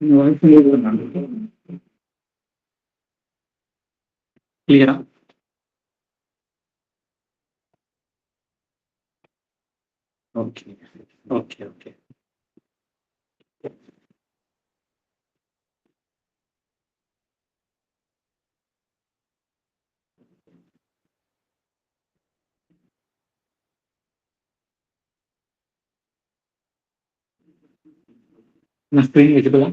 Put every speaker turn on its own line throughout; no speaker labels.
Voice లేదన్నాను. క్లియరా? Okay. Okay. Okay. నా స్క్రీన్ విజిబులా?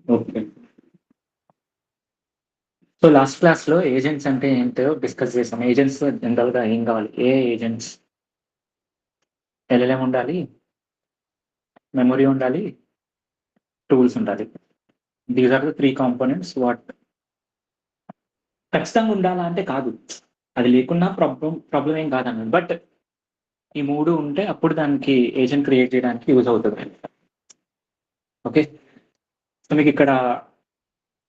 ఓకే. సో లాస్ట్ క్లాస్‌లో ఏజెంట్స్ అంటే ఏంటో డిస్కస్ చేసాం. ఏజెంట్స్ జనరల్‌గా ఏం కావాలి? ఏ ఏజెంట్స్? ఎల్ఎల్ఎం ఉండాలి, మెమరీ ఉండాలి, టూల్స్ ఉండాలి. These are the 3 components what ఖచ్చితంగా ఉండాలా అంటే కాదు. అది లేకున్నా ప్రాబ్లమ్ ఏం కాదన్నాను. బట్ ఈ 3 ఉంటే అప్పుడు దానికి ఏజెంట్ క్రియేట్ చేయడానికి యూజ్ అవుతది. ఓకే. సో మీకిక్కడ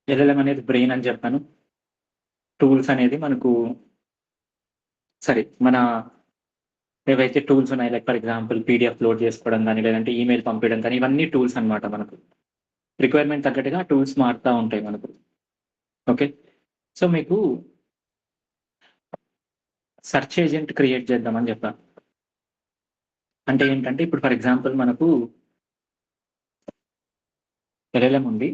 ఎల్ఎల్ఎం అనేది బ్రెయిన్ అని చెప్పాను. టూల్స్ అనేది మనకు మన ఏవైతే టూల్స్ ఉన్నాయి like for example PDF load చేసుకోవడం గానీ, లేదంటే ఈమెయిల్ పంపియడం కానీ, ఇవన్నీ టూల్స్ అన్నమాట మనకు. రిక్వైర్మెంట్ తగ్గట్టుగా టూల్స్ మారుతా ఉంటాయి మనకు. ఓకే. సో మీకు సెర్చ్ ఏజెంట్ క్రియేట్ చేద్దామని చెప్పా. అంటే ఏంటంటే ఇప్పుడు ఫర్ ఎగ్జాంపుల్ మనకు ఎల్ఎల్ఎం ఉంది.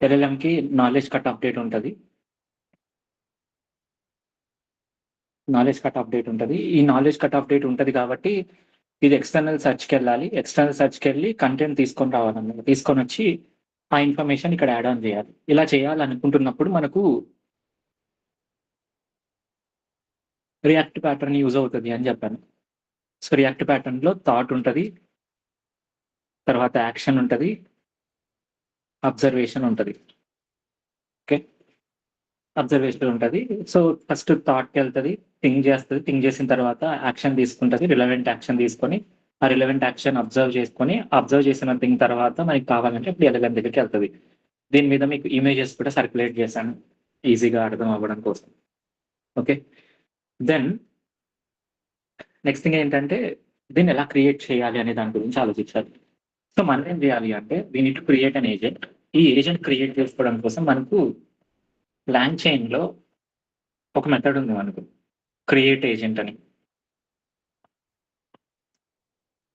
ఎల్ఎల్ఎంకి నాలెడ్జ్ కట్ అప్డేట్ ఉంటది. నాలెడ్జ్ కట్ అప్డేట్ ఉంటది. ఈ నాలెడ్జ్ కట్ అప్డేట్ ఉంటది కాబట్టి ఇది ఎక్స్‌టర్నల్ సెర్చ్‌కెళ్ళాలి. ఎక్స్‌టర్నల్ సెర్చ్‌కెళ్ళి కంటెంట్ తీసుకొని రావాలన్నమాట. తీసుకొనొచ్చి ఆ ఇన్ఫర్మేషన్ ఇక్కడ యాడ్ ఆన్ చేయాలి. ఇలా చేయాలనుకుంటున్నప్పుడు మనకు రియాక్ట్ ప్యాటర్న్ యూజ్ అవుతది అని చెప్పాను. సో, రియాక్ట్ ప్యాటర్న్‌లో థాట్ ఉంటది. తర్వాత యాక్షన్ ఉంటది. అబ్జర్వేషన్ ఉంటది. ఓకే. అబ్జర్వేషన్ ఉంటది. సో, ఫస్ట్ థాట్‌కెళ్తది. థింక్ చేస్తది. థింక్ చేసిన తర్వాత యాక్షన్ తీసుకుంటది. రిలవెంట్ యాక్షన్ తీసుకొని, ఆ రిలవెంట్ యాక్షన్ అబ్జర్వ్ చేసుకొని, అబ్జర్వ్ చేసిన థింగ్ తర్వాత మనకి కావాలంటే అప్పుడు ఎల్ఎల్ఎం దగ్గరికెళ్తది. దీని మీద మీకు ఇమేజెస్ కూడా సర్క్యులేట్ చేశాను. ఈజీగా అర్థం అవ్వడం కోసం. ఓకే. దెన్ నెక్స్ట్ థింగ్ ఏంటంటే దీన్ని ఎలా క్రియేట్ చేయాలి అనే దాని గురించి ఆలోచించాలి. సో, మనం ఏం చేయాలి అంటే we need to create an agent. ఈ ఏజెంట్ క్రియేట్ చేసుకోవడం కోసం మనకు లాంగ్ చైన్‌లో ఒక మెథడ్ ఉంది మనకు. క్రియేట్ ఏజెంట్ అని.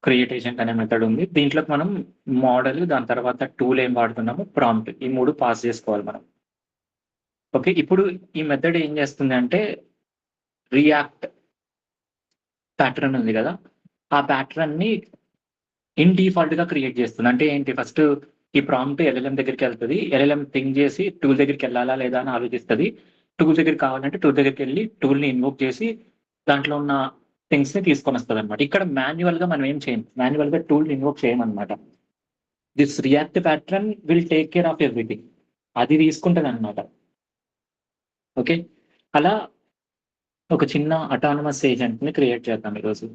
క్రియేట్ ఏజెంట్ అనే మెథడ్ ఉంది. దీంట్లోకి మనం మోడల్, దాని తర్వాత టూల్ ఏం వాడుతున్నామో ప్రాంప్ట్ ఈ 3 పాస్ చేసుకోవాలి మనం. ఓకే. ఇప్పుడు ఈ మెథడ్ ఏం చేస్తుంది అంటే రియాక్ట్ ప్యాటర్న్ ఉంది గదా! ఆ ప్యాటర్న్‌ని డిఫాల్ట్‌గా క్రియేట్ చేస్తుంది. అంటే ఏంటి ఫస్ట్ ఈ ప్రాంప్ట్ ఎల్ఎల్ఎం దగ్గరికెళ్తది. ఎల్ఎల్ఎం థింక్ చేసి టూల్ దగ్గరికెళ్ళాలా లేదా అని ఆలోచిస్తది. టూల్ దగ్గరికి కావాలంటే టూల్ దగ్గరికెళ్ళి టూల్‌ని ఇన్వోక్ చేసి దాంట్లో ఉన్న థింగ్స్‌ని తీసుకొనొస్తదన్నమాట. ఇక్కడ మాన్యువల్‌గా మనం ఏం చేయం. మాన్యువల్‌గా టూల్‌ని ఇన్వోక్ చేయమన్నమాట. This react pattern will take care of everything. అది తీసుకుంటదన్నమాట. ఓకే. అలా ఒక చిన్న అటానమస్ ఏజెంట్‌ని క్రియేట్ చేద్దాం ఈరోజు.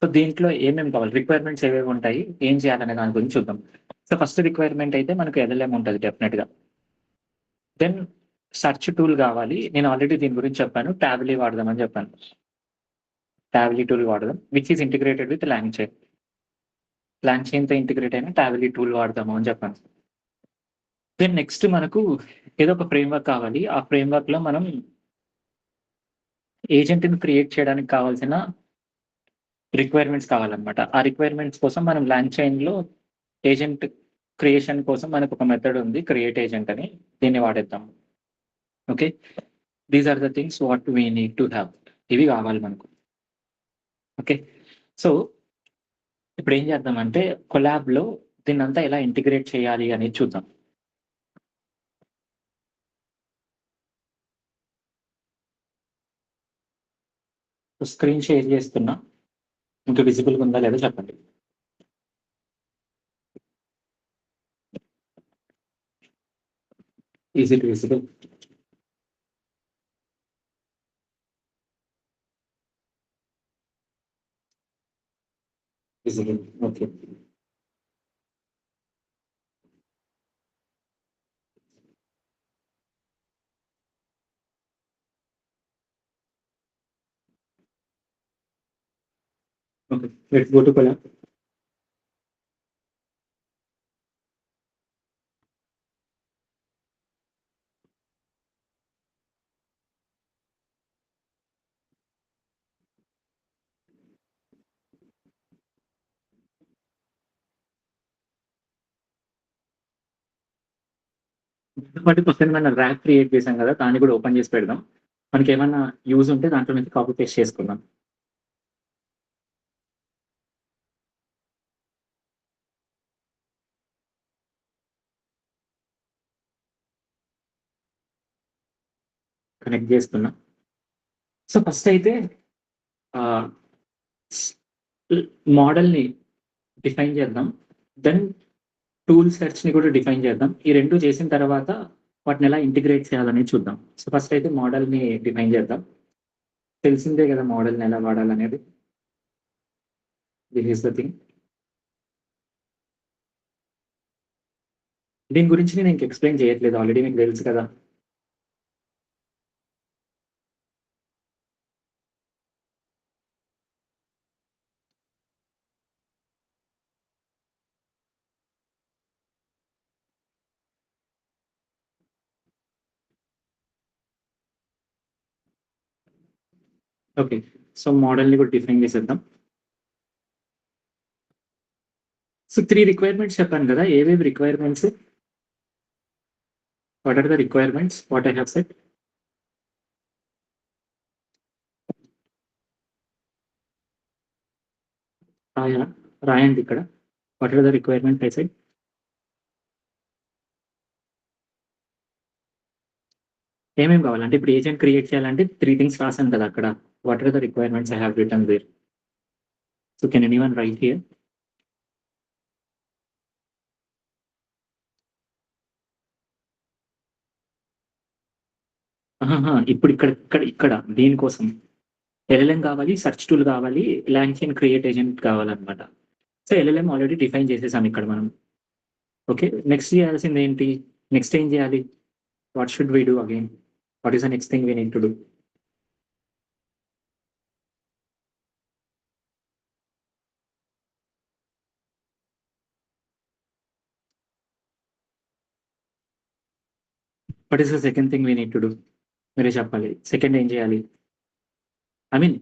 సో, దీంట్లో ఏమేమి కావాలి? రిక్వైర్మెంట్స్ ఏవేవి ఉంటాయి? ఏం చేయాలనే దాని గురించి చూద్దాం. సో, ఫస్ట్ రిక్వైర్మెంట్ అయితే మనకు ఎల్ఎల్ఎం ఉంటది డెఫినెట్‌గా. దెన్ సెర్చ్ టూల్ గావాలి. నేను ఆల్రెడీ దీని గురించి చెప్పాను. టాబ్లీ వాడదామని చెప్పాను. టాబ్లీ టూల్ వాడదాం. Which is integrated with LangChain. లాంగ్‌చైన్‌తో ఇంటిగ్రేట్ అయిన టాబ్లీ టూల్ వాడదాము అని చెప్పాను. దెన్ నెక్స్ట్ మనకు ఏదో ఒక ఫ్రేమ్‌వర్క్ కావాలి. ఆ ఫ్రేమ్‌వర్క్‌లో మనం ఏజెంట్‌ని క్రియేట్ చేయడానికి కావాల్సిన రిక్వైర్మెంట్స్ కావాలన్నమాట. ఆ రిక్వైర్మెంట్స్ కోసం మనం లాంగ్‌చైన్‌లో ఏజెంట్ క్రియేషన్ కోసం మనకొక మెథడ్ ఉంది. క్రియేట్ ఏజెంట్ అని. దీన్ని వాడేద్దాం. Okay. These are the things what we need to have. ఇవి కావాలి మనకు. ఓకే. సో, ఇప్పుడేం చేద్దామంటే కొలాబ్‌లో దీన్నంతా ఎలా ఇంటిగ్రేట్ చేయాలి అనేది చూద్దాం. స్క్రీన్ షేర్ చేస్తున్నా. ఇంకా విజిబుల్‌గా ఉందా లేదో చెప్పండి. Is it visible? Visible. Okay. Okay, let's go to collab. But question మన ర్యాక్ క్రియేట్ చేసాం కదా! దాన్ని కూడా ఓపెన్ చేసి పెడదాం. మనకేమన్నా యూజ్ ఉంటే దాంట్లో నుంచి కాపీ పేస్ట్ చేసుకుందాం. కనెక్ట్ చేస్తున్నా. సో ఫస్ట్ అయితే ఆహ్, మోడల్‌ని డిఫైన్ చేద్దాం. దెన్ టూల్ సెర్చ్‌ని కూడా డిఫైన్ చేద్దాం. ఈ 2 చేసిన తర్వాత వాటిని ఎలా ఇంటిగ్రేట్ చేయాలనేది చూద్దాం. సో ఫస్ట్ అయితే మోడల్‌ని డిఫైన్ చేద్దాం. తెలిసిందే కదా మోడల్‌ని ఎలా వాడాలనేది. This is the thing. దీని గురించి నేను ఇంక ఎక్స్‌ప్లెయిన్ చేయట్లేదు. ఆల్రెడీ మీకు తెలుసు కదా! ఓకే. సో మోడల్‌ని కూడా డిఫైన్ చేసేద్దాం. సో 3 రిక్వైర్మెంట్స్ చెప్పాను కదా! ఏవేవి requirements? What are the requirements? What I have said? రాయాలా? రాయండి ఇక్కడ. What are the requirement I said? ఏమేమి కావాలి? అంటే ఇప్పుడు ఏజెంట్ క్రియేట్ చేయాలంటే 3 థింగ్స్ రాసాను కదా అక్కడ. What are the requirements I have written there. So can anyone write here? ఆహాహా! ఇప్పుడు ఇక్కడ దీనికోసం ఎల్ఎల్ఎం కావాలి, సెర్చ్ టూల్ కావాలి, లాంగ్చైన్ క్రియేట్ ఏజెంట్ కావాలన్నమాట. సో ఎల్ఎల్ఎం ఆల్రెడీ డిఫైన్ చేసేసాం ఇక్కడ మనం. ఓకే. నెక్స్ట్ చేయాల్సింది ఏంటి? నెక్స్ట్ ఏం చేయాలి? What should we do again? What is the next thing we need to do? What is the second thing we need to do? మీరే చెప్పాలి. సెకండ్ ఏం చేయాలి? ఐ మీన్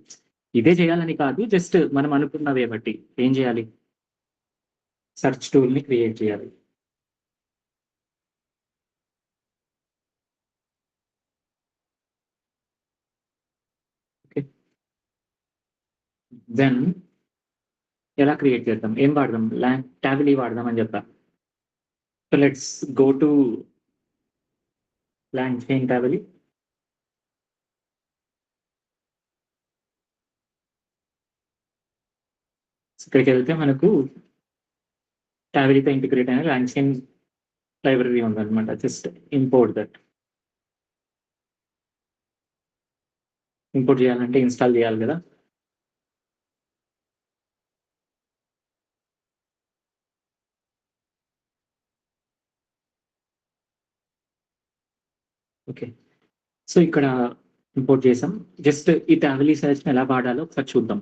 ఇదే చేయాలని కాదు. జస్ట్ మనం అనుకున్నవే బట్టి ఏం చేయాలి? సెర్చ్ టూల్‌ని క్రియేట్ చేయాలి. ఓకే. దెన్ ఎలా క్రియేట్ చేద్దాం? ఏం వాడదాం? టాబిలీ వాడదాం అని చెప్పా. So let's go to LangChain Tavily. ఇక్కడికెళ్తే మనకు టాబిలీతో ఇంటిగ్రేట్ అయిన లాంగ్చైన్ లైబ్రరీ ఉందన్నమాట. Just import that. ఇంపోర్ట్ చేయాలంటే ఇన్‌స్టాల్ చేయాలి కదా! ఓకే. సో ఇక్కడ ఇంపోర్ట్ చేసాం. జస్ట్ ఈ టాబిలీ సెర్చ్‌ని ఎలా వాడాలో ఒకసారి చూద్దాం.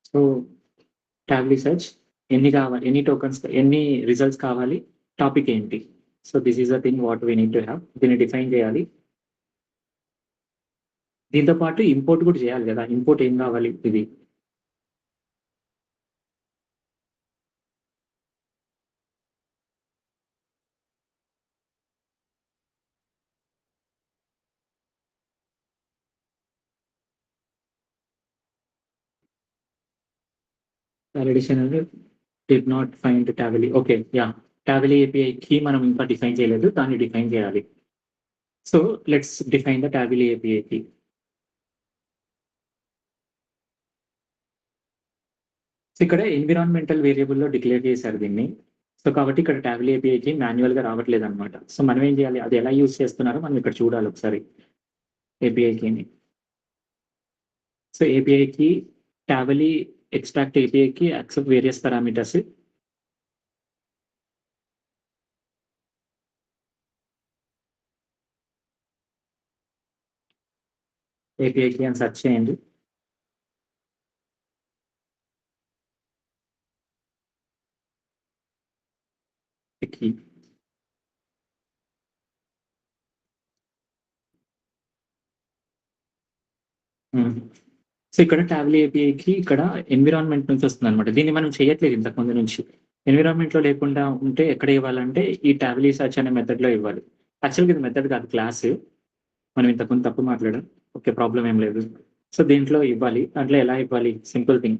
సో టాబిలీ సెర్చ్ ఎన్ని టోకెన్స్ ఎన్ని రిజల్ట్స్ కావాలి? టాపిక్ ఏంటి? So this is the thing what we need to have. దీన్ని డిఫైన్ చేయాలి. దీంతో పాటు ఇంపోర్ట్ కూడా చేయాలి కదా! ఇంపోర్ట్ ఏం కావాలి? ఇది. వాలిడేషన్ అనేది did not find Tavily. Okay. Yeah! Tavily API key మనం ఇంకా డిఫైన్ చేయలేదు. దాన్ని డిఫైన్ చేయాలి. So let's define the Tavily API key. So ఇక్కడ ఎన్విరాన్మెంటల్ వేరియబుల్‌లో డిక్లేర్ చేశారు దీన్ని. సో కాబట్టి ఇక్కడ టాబిలీ ఏపీఐకి మాన్యువల్‌గా రావట్లేదన్నమాట. సో మనం ఏం చేయాలి? అది ఎలా యూజ్ చేస్తున్నారో మనం ఇక్కడ చూడాలి ఒకసారి ఏపీఐ కీని. So API key Tavily extract API key accept various parameters. API key అని సెర్చ్ చేయండి. కీ. సో ఇక్కడ టాబ్లీ ఏపీఐకి ఇక్కడ ఎన్విరాన్మెంట్ నుంచి వస్తుందనమాట. దీన్ని మనం చేయట్లేదు ఇంతకుముందు నుంచి. ఎన్విరాన్మెంట్‌లో లేకుండా ఉంటే ఎక్కడ ఇవ్వాలంటే ఈ టాబ్లీ సెర్చ్ అనే మెథడ్‌లో ఇవ్వాలి. యాక్చువల్‌గా ఇది మెథడ్ కాదు క్లాసు. మనం ఇంతకుముందు తప్పు మాట్లాడాం. ఓకే. ప్రాబ్లమ్ ఏం లేదు. సో దీంట్లో ఇవ్వాలి. దాంట్లో ఎలా ఇవ్వాలి? Simple thing.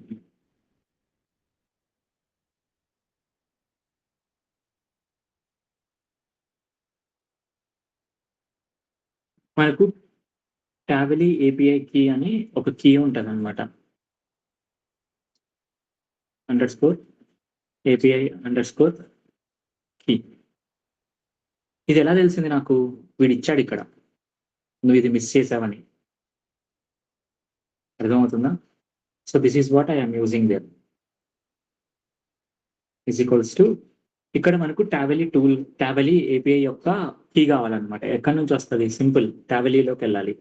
మనకు టాబ్లీ ఏపీఐ కీ అని ఒక కీ ఉంటదనమాట. Underscore API underscore key. ఇది ఎలా తెలిసింది నాకు? వీడిచ్చాడిక్కడ. నువ్వు ఇది మిస్ చేశావని. అర్థమవుతుందా? So this is what I am using there. Is equals to ఇక్కడ మనకు టాబెలీ ఏపీఐ యొక్క కీ కావాలన్నమాట. ఎక్కడి నుంచి వస్తది? సింపుల్ టాబెలీలోకెళ్ళాలి.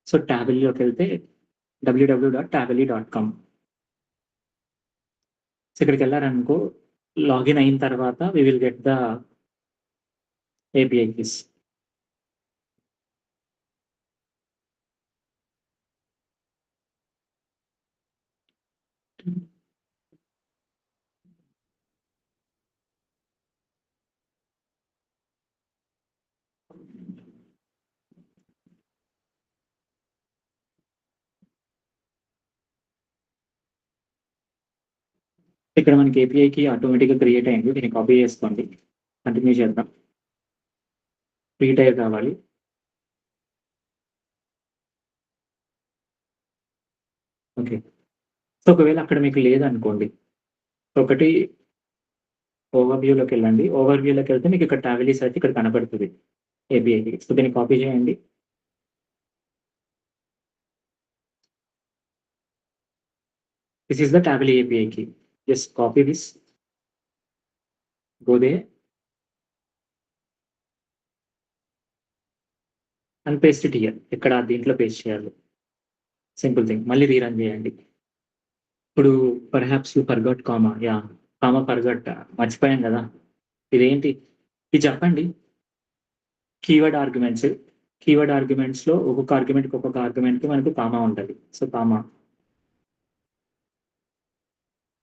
సో టాబెలీలోకెళ్తే www.tabeli.com. సో ఇక్కడికెళ్లారనుకో లాగిన్ అయిన తర్వాత we will get the API keys. ఇక్కడ మనకి ఏపీఐ కీ ఆటోమేటిక్‌గా క్రియేట్ అయింది. దీన్ని కాపీ చేసుకోండి. కంటిన్యూ చేద్దాం. రీటైర్ కావాలి. ఓకే. సో ఒకవేళ అక్కడ మీకు లేదనుకోండి. ఒకటి ఓవర్‌వ్యూలోకెళ్ళండి. ఓవర్‌వ్యూలోకెళ్తే మీకు ఇక్కడ టాబెలీ సెర్చ్ ఇక్కడ కనపడుతది. API key. సో దీన్ని కాపీ చేయండి. This is the Tably API key. Just copy this, go there and paste it here. ఇక్కడ దీంట్లో పేస్ట్ చేయాలి. Simple thing. మళ్ళీ రీరన్ చేయండి. ఇప్పుడు perhaps you forgot comma. Yeah! Comma forgot మర్చిపోయాం కదా! ఇదేంటి? ఇది చెప్పండి. కీవర్డ్ ఆర్గ్యుమెంట్స్‌లో ఒక్కొక్క ఆర్గ్యుమెంట్‌కి మనకు కామా ఉంటది. So comma.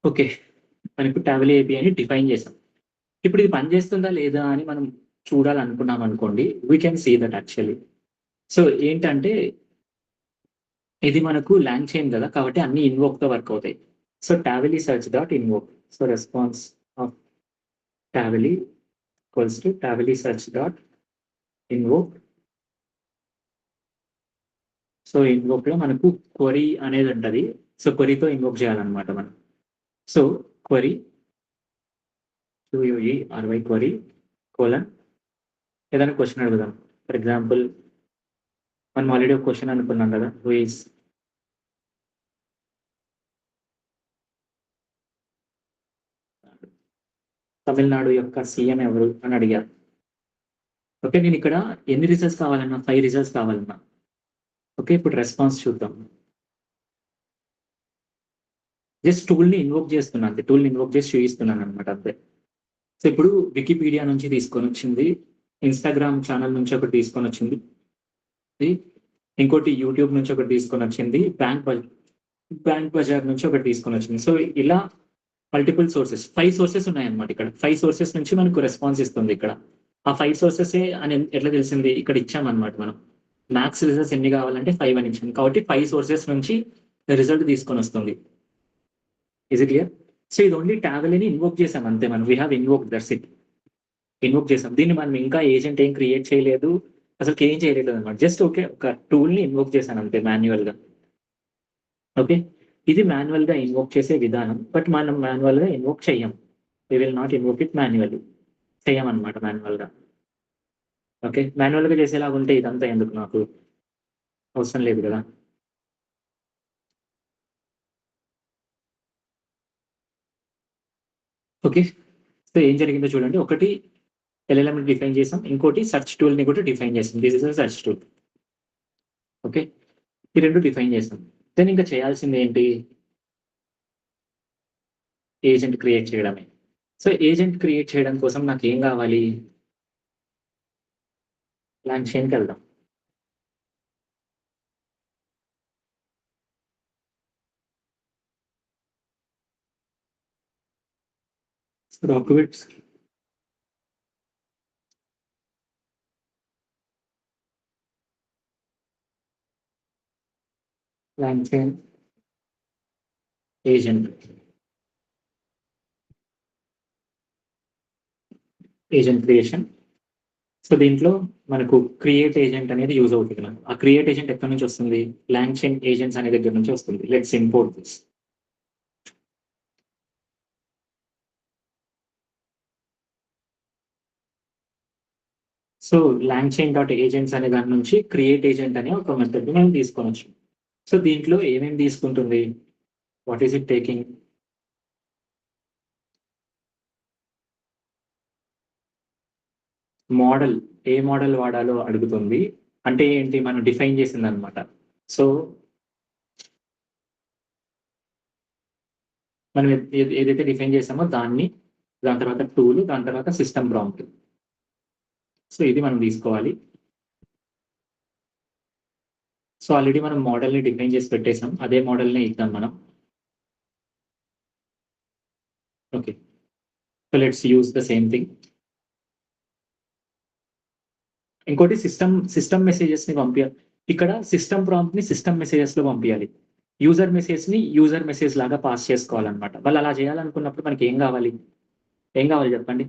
ఓకే. మనకు టాబెలీ ఏపీఐని డిఫైన్ చేసాం. ఇప్పుడు ఇది పనిచేస్తుందా లేదా అని మనం చూడాలనుకున్నాం అనుకోండి. We can see that actually. So ఏంటంటే ఇది మనకు లాంగ్ చైన్ కదా! కాబట్టి అన్ని ఇన్వోక్‌తో వర్క్ అవుతాయి. So Tavily search dot invoke. So response of Tavily equals to Tavily search dot invoke. So ఇన్వోక్‌లో మనకు క్వెరీ అనేది ఉంటది. సో క్వెరీతో ఇన్వోక్ చేయాలన్నమాట మనం. So query QUERY query colon ఏదైనా క్వెషన్ అడుగుదాం. ఫర్ ఎగ్జాంపుల్ మనం ఆల్రెడీ ఒక క్వెషన్ అనుకున్నాం కదా! హూ ఈస్ తమిళనాడు యొక్క సీఎం ఎవరు అని అడిగారు. ఓకే. నేనిక్కడ ఎన్ని రిజల్ట్స్ కావాలన్నా? 5 రిజల్ట్స్ కావాలన్నా. ఓకే. ఇప్పుడు రెస్పాన్స్ చూద్దాం. జస్ట్ టూల్‌ని ఇన్వోక్ చేస్తున్నా అంతే. టూల్‌ని ఇన్వోక్ చేసి చూయిస్తున్నాననమాట అంతే. సో ఇప్పుడు వికీపీడియా నుంచి తీసుకొనొచ్చింది. ఇన్‌స్టాగ్రామ్ ఛానెల్ నుంచి ఒకటి తీసుకొనొచ్చింది. ఇంకోటి యూట్యూబ్ నుంచి ఒకటి తీసుకొనొచ్చింది. బ్యాంక్ బజార్ నుంచి ఒకటి తీసుకొనొచ్చింది. సో ఇలా మల్టిపుల్ సోర్సెస్ 5 సోర్సెస్ ఉన్నాయన్నమాట ఇక్కడ. 5 సోర్సెస్ నుంచి మనకు రెస్పాన్స్ ఇస్తుంది ఇక్కడ. ఆ 5 సోర్సెసే అని ఎట్లా తెలిసింది? ఇక్కడ ఇచ్చామన్నమాట మనం. మ్యాక్స్ రిజల్ట్స్ ఎన్ని కావాలంటే 5 అని ఇచ్చాం. కాబట్టి 5 సోర్సెస్ నుంచి రిజల్ట్ తీసుకొనొస్తుంది. Is it clear? సో ఇది ఓన్లీ టాబెలీని ఇన్వోక్ చేసాం అంతే మనం. We have invoked that's it. Invoke చేసాం. దీన్ని మనం ఇంకా ఏజెంట్ ఏం క్రియేట్ చేయలేదు. అసలుకేం చేయలేదన్నమాట. Just okay. ఒక టూల్‌ని ఇన్వోక్ చేశాను అంతే మాన్యుయల్‌గా. ఓకే. ఇది మాన్యుయల్‌గా ఇన్వోక్ చేసే విధానం. బట్ మనం మాన్యుయల్‌గా ఇన్వోక్ చెయ్యం. We will not invoke it manually. చెయ్యమన్నమాట మాన్యుయల్‌గా. ఓకే. మాన్యుయల్‌గా చేసేలాగా ఉంటే ఇదంతా ఎందుకు నాకు? అవసరం లేదు కదా! ఓకే. సో ఏం జరిగిందో చూడండి. ఒకటి LLM డిఫైన్ చేసాం, ఇంకోటి సెర్చ్ టూల్ ని కూడా డిఫైన్ చేసాం. This is a search tool. Okay, ఈ రెండు డిఫైన్ చేసాం. దెన్ ఇంకా చేయాల్సింది ఏంటి? ఏజెంట్ క్రియేట్ చేయడమే. సో ఏజెంట్ క్రియేట్ చేయడం కోసం నాకు ఏం కావాలి? లాంగ్చైన్కి వెళ్దాం. రాక్విట్స్ లాంగ్చైన్ ఏజెంట్ క్రియేషన్. సో దీంట్లో మనకు క్రియేట్ ఏజెంట్ అనేది యూజ్ అవుతుంది. మనకు ఆ క్రియేట్ ఏజెంట్ ఎక్కడి నుంచి వస్తుంది? లాంగ్చైన్ ఏజెంట్స్ అనే దగ్గర నుంచి వస్తుంది. Let's import this. So LangChain dot agents అనే దాని నుంచి క్రియేట్ ఏజెంట్ అనే ఒక మెథడ్ మనం తీసుకోవచ్చు. సో దీంట్లో ఏమేమి తీసుకుంటుంది? What is it taking? Model, A model వాడాలో అడుగుతుంది. అంటే ఏంటి? మనం డిఫైన్ చేసింది అనమాట. సో మనం ఏదైతే డిఫైన్ చేసామో దాన్ని, దాని తర్వాత టూల్, దాని తర్వాత సిస్టమ్ ప్రాంప్ట్. సో ఇది మనం తీసుకోవాలి. సో ఆల్రెడీ మనం మోడల్ని డిఫైన్ చేసి పెట్టేసాం, అదే మోడల్ని ఇద్దాం మనం. Okay, so let's use the same thing. ఇంకోటి సిస్టమ్ మెసేజెస్ ని పంపించాలి. ఇక్కడ సిస్టమ్ ప్రాంప్ట్ ని సిస్టమ్ మెసేజెస్ లో పంపించాలి. యూజర్ మెసేజ్ ని యూజర్ మెసేజ్ లాగా పాస్ చేసుకోవాలన్నమాట. వాళ్ళు అలా చేయాలనుకున్నప్పుడు మనకి ఏం కావాలి? చెప్పండి.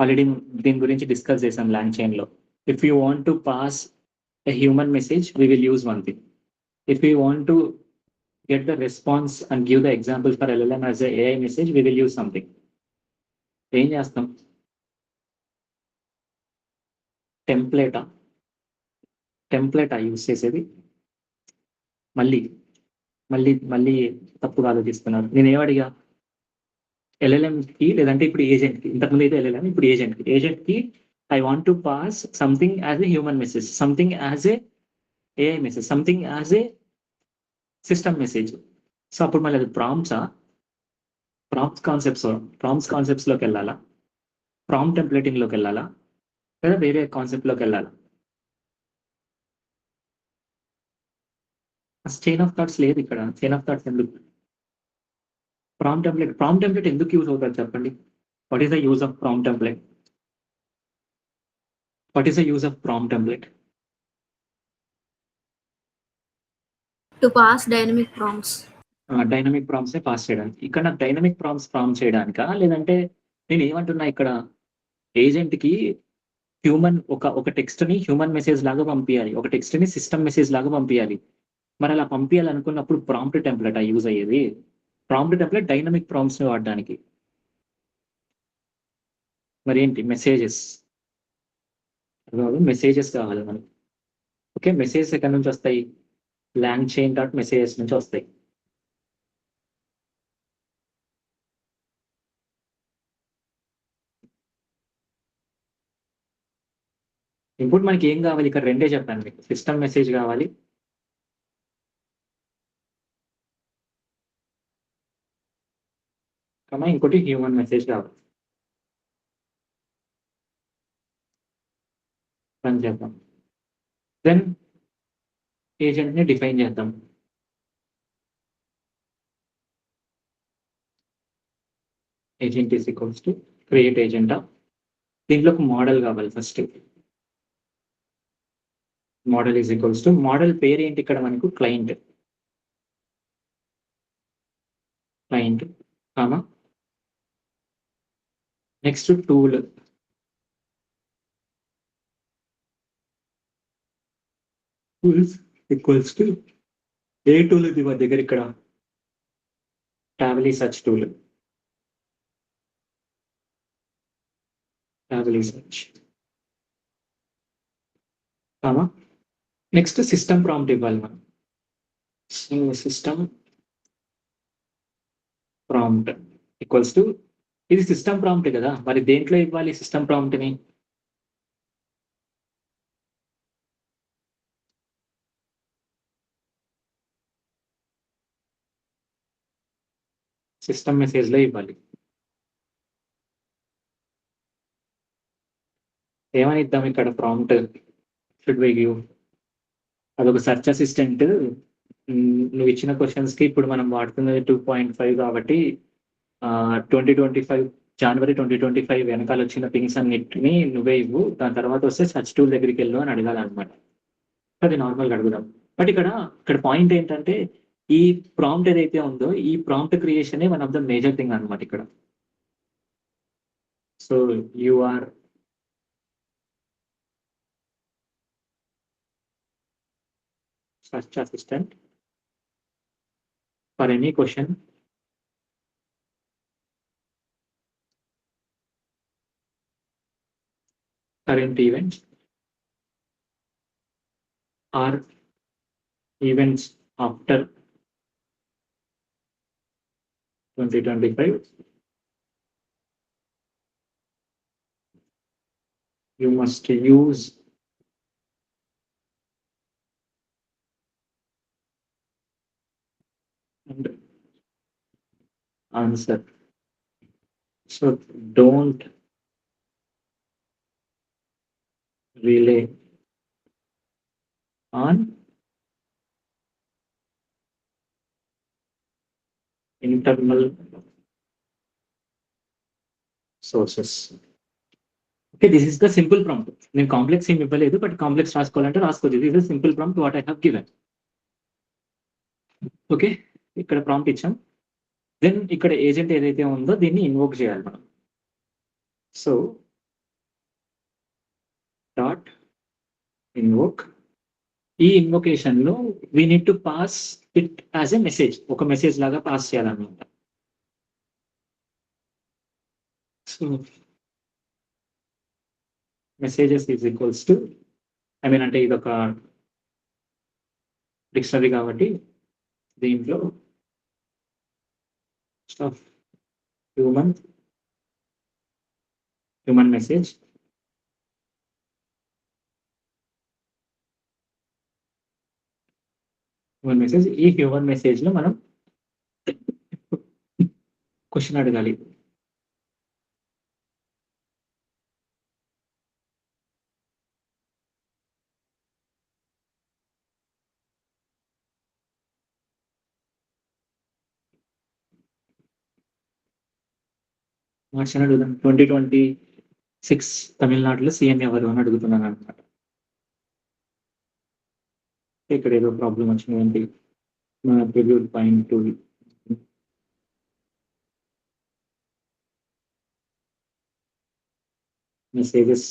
ఆల్రెడీ దీని గురించి డిస్కస్ చేసాం లాంగ్చైన్ లో. If you want to pass a human message, we will use one thing. If we want to get the response and give the example for LLM as a AI message, we will use something. ఏం చేస్తాం? టెంప్లేటా use చేసేది? మళ్ళీ మళ్ళీ మళ్ళీ తప్పుగా ఆలోచిస్తున్నారు. నేను ఏమడిగా? LLM కి, లేదంటే ఇప్పుడు ఏజెంట్ కి, ఇంతకుముందు అయితే LLM, ఇప్పుడు ఏజెంట్ కి I want to pass something as a human message, something as a AI message, something as a system message. So అప్పుడు మళ్ళీ అది ప్రాంప్ట్స్ కాన్సెప్ట్స్ లోకి వెళ్ళాలా? ప్రాంప్ట్ టెంప్లేటింగ్ లోకి వెళ్ళాలా? లేదా వేరే కాన్సెప్ట్ లోకి వెళ్ళాలా? చైన్ ఆఫ్ థాట్స్ లేదు ఇక్కడ. చైన్ ఆఫ్ థాట్స్ ఎందుకు? ప్రాంప్ట్ టెంప్లెట్ ఎందుకు యూజ్ అవుతారు చెప్పండి? What is the use of prompt template?
To pass dynamic prompts.
Dynamic prompts pass చేయడానికి. ఇక్కడ నాకు డైనమిక్ ప్రాంప్ట్ చేయడానికా, లేదంటే నేను ఏమంటున్నా ఇక్కడ, ఏజెంట్ కి ఒక టెక్స్ట్ ని హ్యూమన్ మెసేజ్ లాగా పంపించాలి, ఒక టెక్స్ట్ ని సిస్టమ్ మెసేజ్ లాగా పంపించాలి. మరి అలా పంపించాలనుకున్నప్పుడు ప్రాంప్ట్ టెంప్లెట్ యూజ్ అయ్యేది? ప్రాంప్ట్ టెంప్లెట్ డైనమిక్ ప్రాంప్ట్స్ ని వాడడానికి. మరి ఏంటి? మెసేజెస్ కావాలి మనకి. ఓకే, మెసేజెస్ ఎక్కడి నుంచి వస్తాయి? లాంగ్చైన్ డాట్ మెసేజెస్ నుంచి వస్తాయి. ఇంకోటి మనకి ఏం కావాలి? ఇక్కడ రెండే చెప్పాను మీకు. సిస్టమ్ మెసేజ్ కావాలి, ఇంకోటి హ్యూమన్ మెసేజ్ కావాలి. రన్ చేద్దాం. దెన్ ఏజెంట్ ని డిఫైన్ చేద్దాం. Agent is equals to create agent. దీంట్లో ఒక మోడల్ కావాలి first. Model is equals to, model పేరు ఏంటి ఇక్కడ మనకు? Client, comma next tool, equals to ఏ టూల్ ఇది మా దగ్గర ఇక్కడ? Tavily search tool. Comma next system prompt ఇవ్వాలి మనం. సిస్టమ్ ప్రాంప్ట్ ఈక్వల్స్ టు ఇది సిస్టమ్ ప్రాంప్ట్ కదా, మరి దేంట్లో ఇవ్వాలి సిస్టమ్ ప్రాంప్ట్ని? సిస్టమ్ మెసేజ్లో ఇవ్వాలి. ఏమని ఇద్దాం ఇక్కడ ప్రాంప్ట్? షుడ్ వి గివ్ అదొక సెర్చ్ అసిస్టెంట్. నువ్వు ఇచ్చిన క్వశ్చన్స్కి ఇప్పుడు మనం వాడుతున్నది 2.5 కాబట్టి 2025 జనవరి 2025 వెనకాల వచ్చిన థింగ్స్ అన్నిటిని నువ్వే ఇవ్వు, దాని తర్వాత వస్తే సర్చ్ టూల్ దగ్గరికి వెళ్ళు అని అడగాలన్నమాట. అది నార్మల్గా అడుగుదాం. బట్ ఇక్కడ పాయింట్ ఏంటంటే ఈ ప్రాంప్ట్ ఏదైతే ఉందో ఈ ప్రాంప్ట్ క్రియేషనే one of the major thing అనమాట ఇక్కడ. So you are search assistant for any question current events or events after 2025. You must use and answer. So don't rely on internal sources. Okay, this is the simple prompt. నేను complex ఏమి ఇవ్వలేదు, but complex రాసుకోవాలంటే రాసుకోవచ్చు. This is simple prompt what I have given. Okay, ఇక్కడ prompt ఇచ్చాం. Then ఇక్కడ agent ఏదైతే ఉందో దీన్ని ఇన్వోక్ చేయాలి మనం. So dot invoke. ఈ ఇన్వొకేషన్ లో we need to pass it as a message, ఒక మెసేజ్ లాగా పాస్ చేయాలన్నమాట. So messages is equals to, I mean అంటే ఇది ఒక డిక్షనరీ కాబట్టి దీంట్లో హ్యూమన్ మెసేజ్ ఈ హ్యూమన్ మెసేజ్ లో మనం క్వశ్చన్ అడగాలి. క్వశ్చన్ అడుగుదాం. 2026 తమిళనాడులో సీఎం ఎవరు అని అడుగుతున్నాను అనమాట. ఇక్కడ ఏదో ప్రాబ్లం వచ్చింది. Previewed point to messages,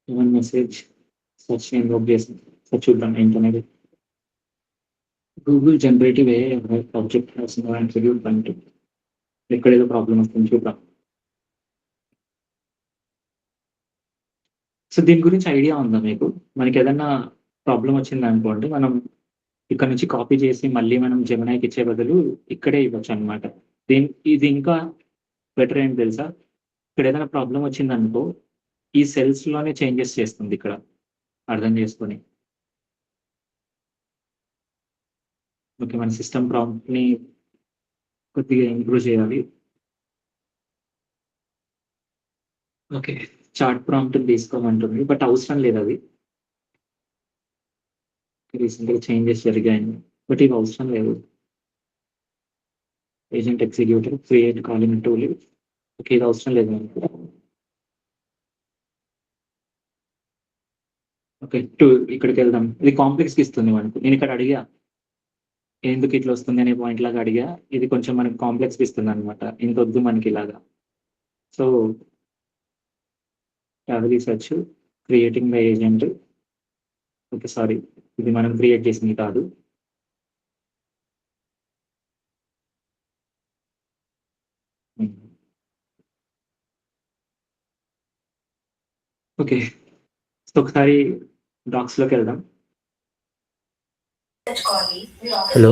human message search invoke చేసి సర్చ్ చూద్దాం ఏంటనేది. Google generative object previewed point. ఇక్కడ ఏదో ప్రాబ్లం వస్తుంది చూద్దాం. సో దీని గురించి ఐడియా ఉందా మీకు? మనకి ఏదన్నా ప్రాబ్లం వచ్చింది అనుకోండి, మనం ఇక్కడ నుంచి కాపీ చేసి మళ్ళీ మనం జెమినైకి ఇచ్చే బదులు ఇక్కడే ఇవ్వచ్చు అనమాట. ఇది ఇంకా బెటర్ ఏంటి తెలుసా? ఇక్కడ ఏదైనా ప్రాబ్లం వచ్చింది అనుకో, ఈ సెల్స్ లోనే చేంజెస్ చేస్తుంది ఇక్కడ, అర్థం చేసుకొని. ఓకే, మన సిస్టమ్ ప్రాంప్ట్ ని కొద్దిగా ఇంప్రూవ్ చేయాలి. ఓకే, చార్ట్ ప్రాంప్ట్ తీసుకోమంటుంది, బట్ అవసరం లేదు. అది రీసెంట్గా చేంజెస్ జరిగాయి, బట్ ఇది అవసరం లేదు. Agent executive create calling tool. Okay, ఇది అవసరం లేదు మనకు. ఓకే, ఇక్కడికి వెళ్దాం. ఇది కాంప్లెక్స్కి ఇస్తుంది మనకు. నేను ఇక్కడ అడిగా ఎందుకు ఇట్లా వస్తుంది అనే పాయింట్ లాగా అడిగా. ఇది కొంచెం మనకి కాంప్లెక్స్కి ఇస్తుంది అనమాట. ఇంత వద్దు మనకి ఇలాగా. So research creating the agent. Okay, sorry, ఇది మనం క్రియేట్ చేసింది కాదు. ఓకే, సో ఒకసారి డాక్స్ లోకి వెళ్దాం.
హలో,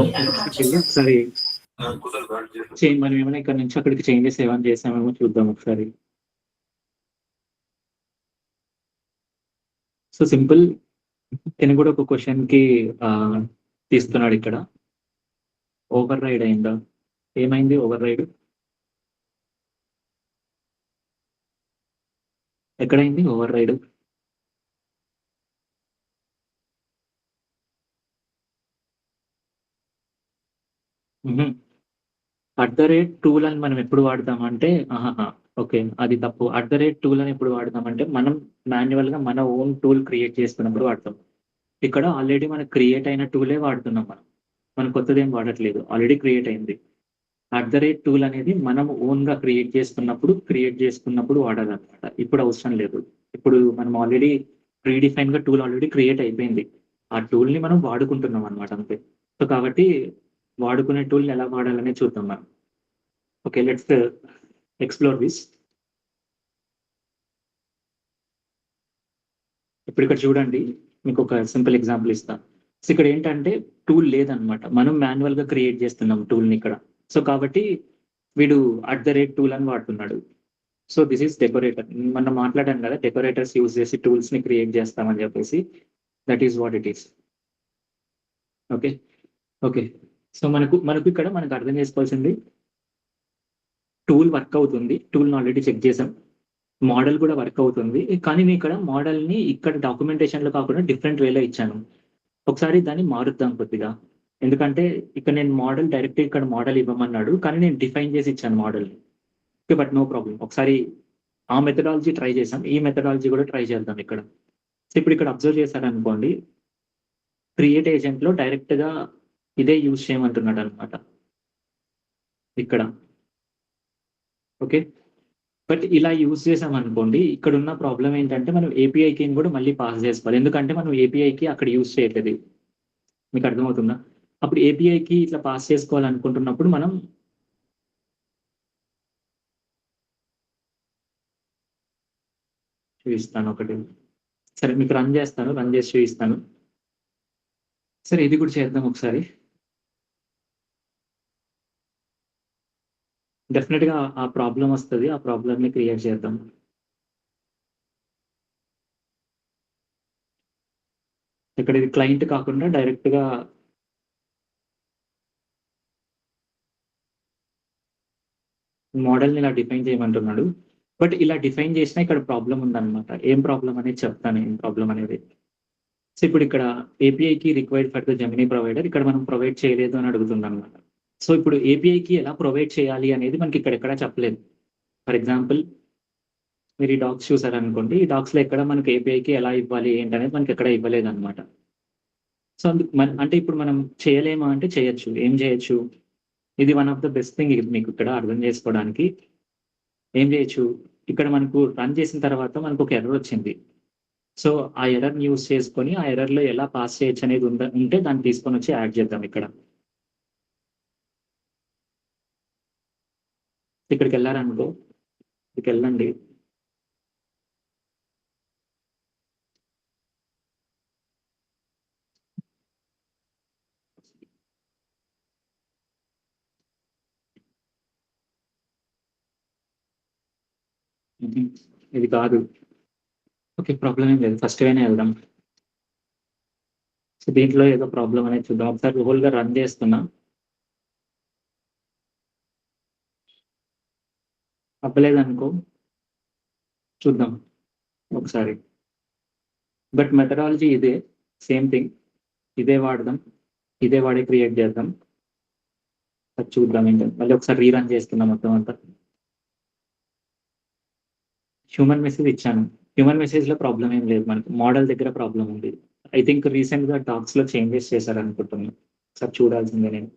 ఒకసారి మనం ఏమైనా ఇక్కడ నుంచి అక్కడికి చేంజెస్ ఏమైనా చేసామేమో చూద్దాం ఒకసారి. సో సింపుల్ తిను కూడా ఒక క్వశ్చన్‌కి తీస్తున్నాడు ఇక్కడ. ఓవర్ రైడ్ అయిందా? ఏమైంది ఓవర్ రైడ్? ఎక్కడైంది ఓవర్ రైడ్? టూల్ అని మనం ఎప్పుడు వాడతామంటే ఓకే. అది తప్పు. టూల్ అని ఎప్పుడు వాడతామంటే మనం మాన్యువల్‌గా మన ఓన్ టూల్ క్రియేట్ చేసుకున్నప్పుడు వాడతాం. ఇక్కడ ఆల్రెడీ మనకు క్రియేట్ అయిన టూలే వాడుతున్నాం మనం. మనం కొత్తదేం వాడట్లేదు. ఆల్రెడీ క్రియేట్ అయింది. టూల్ అనేది మనం ఓన్‌గా క్రియేట్ చేసుకున్నప్పుడు వాడాలన్నమాట. ఇప్పుడు అవసరం లేదు. ఇప్పుడు మనం ఆల్రెడీ ప్రీడిఫైన్‌గా టూల్ ఆల్రెడీ క్రియేట్ అయిపోయింది. ఆ టూల్‌ని మనం వాడుకుంటున్నాం అన్నమాట అంతే. సో, కాబట్టి వాడుకునే టూల్‌ని ఎలా వాడాలనేది చూద్దాం మనం. ఓకే. Let's explore this. ఇప్పుడు ఇక్కడ చూడండి. మీకొక సింపుల్ ఎగ్జాంపుల్ ఇస్తా. సో, ఇక్కడ ఏంటంటే టూల్ లేదన్నమాట. మనం మాన్యువల్‌గా క్రియేట్ చేస్తున్నాం టూల్‌ని ఇక్కడ. సో, కాబట్టి వీడు టూల్ అని వాడుతున్నాడు. So, this is decorator. మనం మాట్లాడాం కదా! డెకరేటర్స్ యూజ్ చేసి టూల్స్‌ని క్రియేట్ చేస్తామని చెప్పేసి. That is what it is. Okay. Okay. So, మనకు ఇక్కడ మనకు అర్థం చేసుకోవాల్సింది టూల్ వర్క్ అవుతుంది. టూల్‌ని ఆల్రెడీ చెక్ చేసాం. మోడల్ కూడా వర్క్ అవుతుంది. కానీ నేను ఇక్కడ మోడల్‌ని ఇక్కడ డాక్యుమెంటేషన్‌లో కాకుండా డిఫరెంట్ వేలో ఇచ్చాను. ఒకసారి దాన్ని మారుద్దాం కొద్దిగా. ఎందుకంటే ఇక్కడ నేను డైరెక్ట్‌గా ఇక్కడ మోడల్ ఇవ్వమన్నాడు. కానీ నేను డిఫైన్ చేసి ఇచ్చాను మోడల్‌ని. ఓకే. But no problem. ఒకసారి ఆ మెథడాలజీ ట్రై చేసాం. ఈ మెథడాలజీ కూడా ట్రై చేద్దాం ఇక్కడ. సో, ఇప్పుడు ఇక్కడ అబ్జర్వ్ చేశారనుకోండి. క్రియేట్ ఏజెంట్‌లో డైరెక్ట్‌గా ఇదే యూజ్ చేయమంటున్నాడన్నమాట. ఇక్కడ. ఓకే. బట్ ఇలా యూజ్ చేసామనుకోండి. ఇక్కడున్న ప్రాబ్లమ్ ఏంటంటే మనం ఏపీఐ కీని కూడా మళ్ళీ పాస్ చేసుకోవాలి. ఎందుకంటే మనం ఏపీఐకి అక్కడ యూజ్ చేయట్లేదు. మీకు అర్థమవుతుందా? అప్పుడు ఏపీఐకి ఇట్లా పాస్ చేసుకోవాలనుకుంటున్నప్పుడు మనం చూపిస్తాను ఒకటి. సరే మీకు రన్ చేస్తాను. రన్ చేసి చూపిస్తాను. సరే ఇది కూడా చేద్దాం ఒకసారి. డెఫినిట్‌గా ఆ ప్రాబ్లమ్ వస్తది. ఆ ప్రాబ్లమ్‌ని క్రియేట్ చేద్దాం. ఇక్కడ ఇది క్లయింట్ కాకుండా డైరెక్ట్‌గా మోడల్‌ని ఇలా డిఫైన్ చేయమంటున్నాడు. బట్ ఇలా డిఫైన్ చేసినా ఇక్కడ ప్రాబ్లమ్ ఉందన్నమాట. ఏం ప్రాబ్లమ్ అనేది చెప్తాను. ఏం ప్రాబ్లమ్ అనేది. సో, ఇప్పుడు ఇక్కడ API key required for the Gemini provider ఇక్కడ మనం ప్రొవైడ్ చేయలేదు అని అడుగుతుందన్నమాట. సో, ఇప్పుడు ఏపీఐకి ఎలా ప్రొవైడ్ చేయాలి అనేది మనకి ఇక్కడ ఎక్కడా చెప్పలేదు. ఫర్ ఎగ్జాంపుల్ మీరు ఈ డాక్స్ చూసారనుకోండి. ఈ డాక్స్‌లో ఎక్కడ మనకి ఏపీఐకి ఎలా ఇవ్వాలి ఏంటనేది మనకి ఎక్కడ ఇవ్వలేదన్నమాట. సో, అంటే ఇప్పుడు మనం చేయలేమా అంటే చేయొచ్చు. ఏం చేయొచ్చు? ఇది one of the best thing ఇది మీకు ఇక్కడ అర్థం చేసుకోవడానికి. ఏం చేయొచ్చు? ఇక్కడ మనకు రన్ చేసిన తర్వాత మనకొక ఎర్రర్ వచ్చింది. సో, ఆ ఎర్రర్‌ని యూజ్ చేసుకొని ఆ ఎర్రర్‌లో ఎలా పాస్ చేయొచ్చు అనేది ఉంటే దాన్ని తీసుకొనొచ్చి యాడ్ చేద్దాం ఇక్కడ. ఇక్కడికెళ్లారనుకో, ఇక్కడికెళ్ళండి. హుహు. ఇది కాదు. ఓకే. ప్రాబ్లమ్ ఏం లేదు. ఫస్ట్ వేనే ఎళ్దాం. సో, దీంట్లో ఏదో ప్రాబ్లమ్ అనేది చూద్దాం. ఒకసారి హోల్‌గా రన్ చేస్తున్నా. అవ్వలేదనుకో చూద్దాం ఒకసారి. బట్ మెథడాలజీ ఇదే. Same thing. ఇదే వాడదాం. ఇదే వాడి క్రియేట్ చేద్దాం. అది చూద్దాం ఏంటని. మళ్ళీ ఒకసారి రీరన్ చేస్తున్నా మొత్తం అంతా. హ్యూమన్ మెసేజ్ ఇచ్చాను. హ్యూమన్ మెసేజ్‌లో ప్రాబ్లమ్ ఏం లేదు మనకి. మోడల్ దగ్గర ప్రాబ్లమ్ ఉంది. ఐ థింక్ రీసెంట్‌గా డాక్స్‌లో చేంజెస్ చేశారనుకుంటున్నా. ఒకసారి చూడాల్సిందే నేను.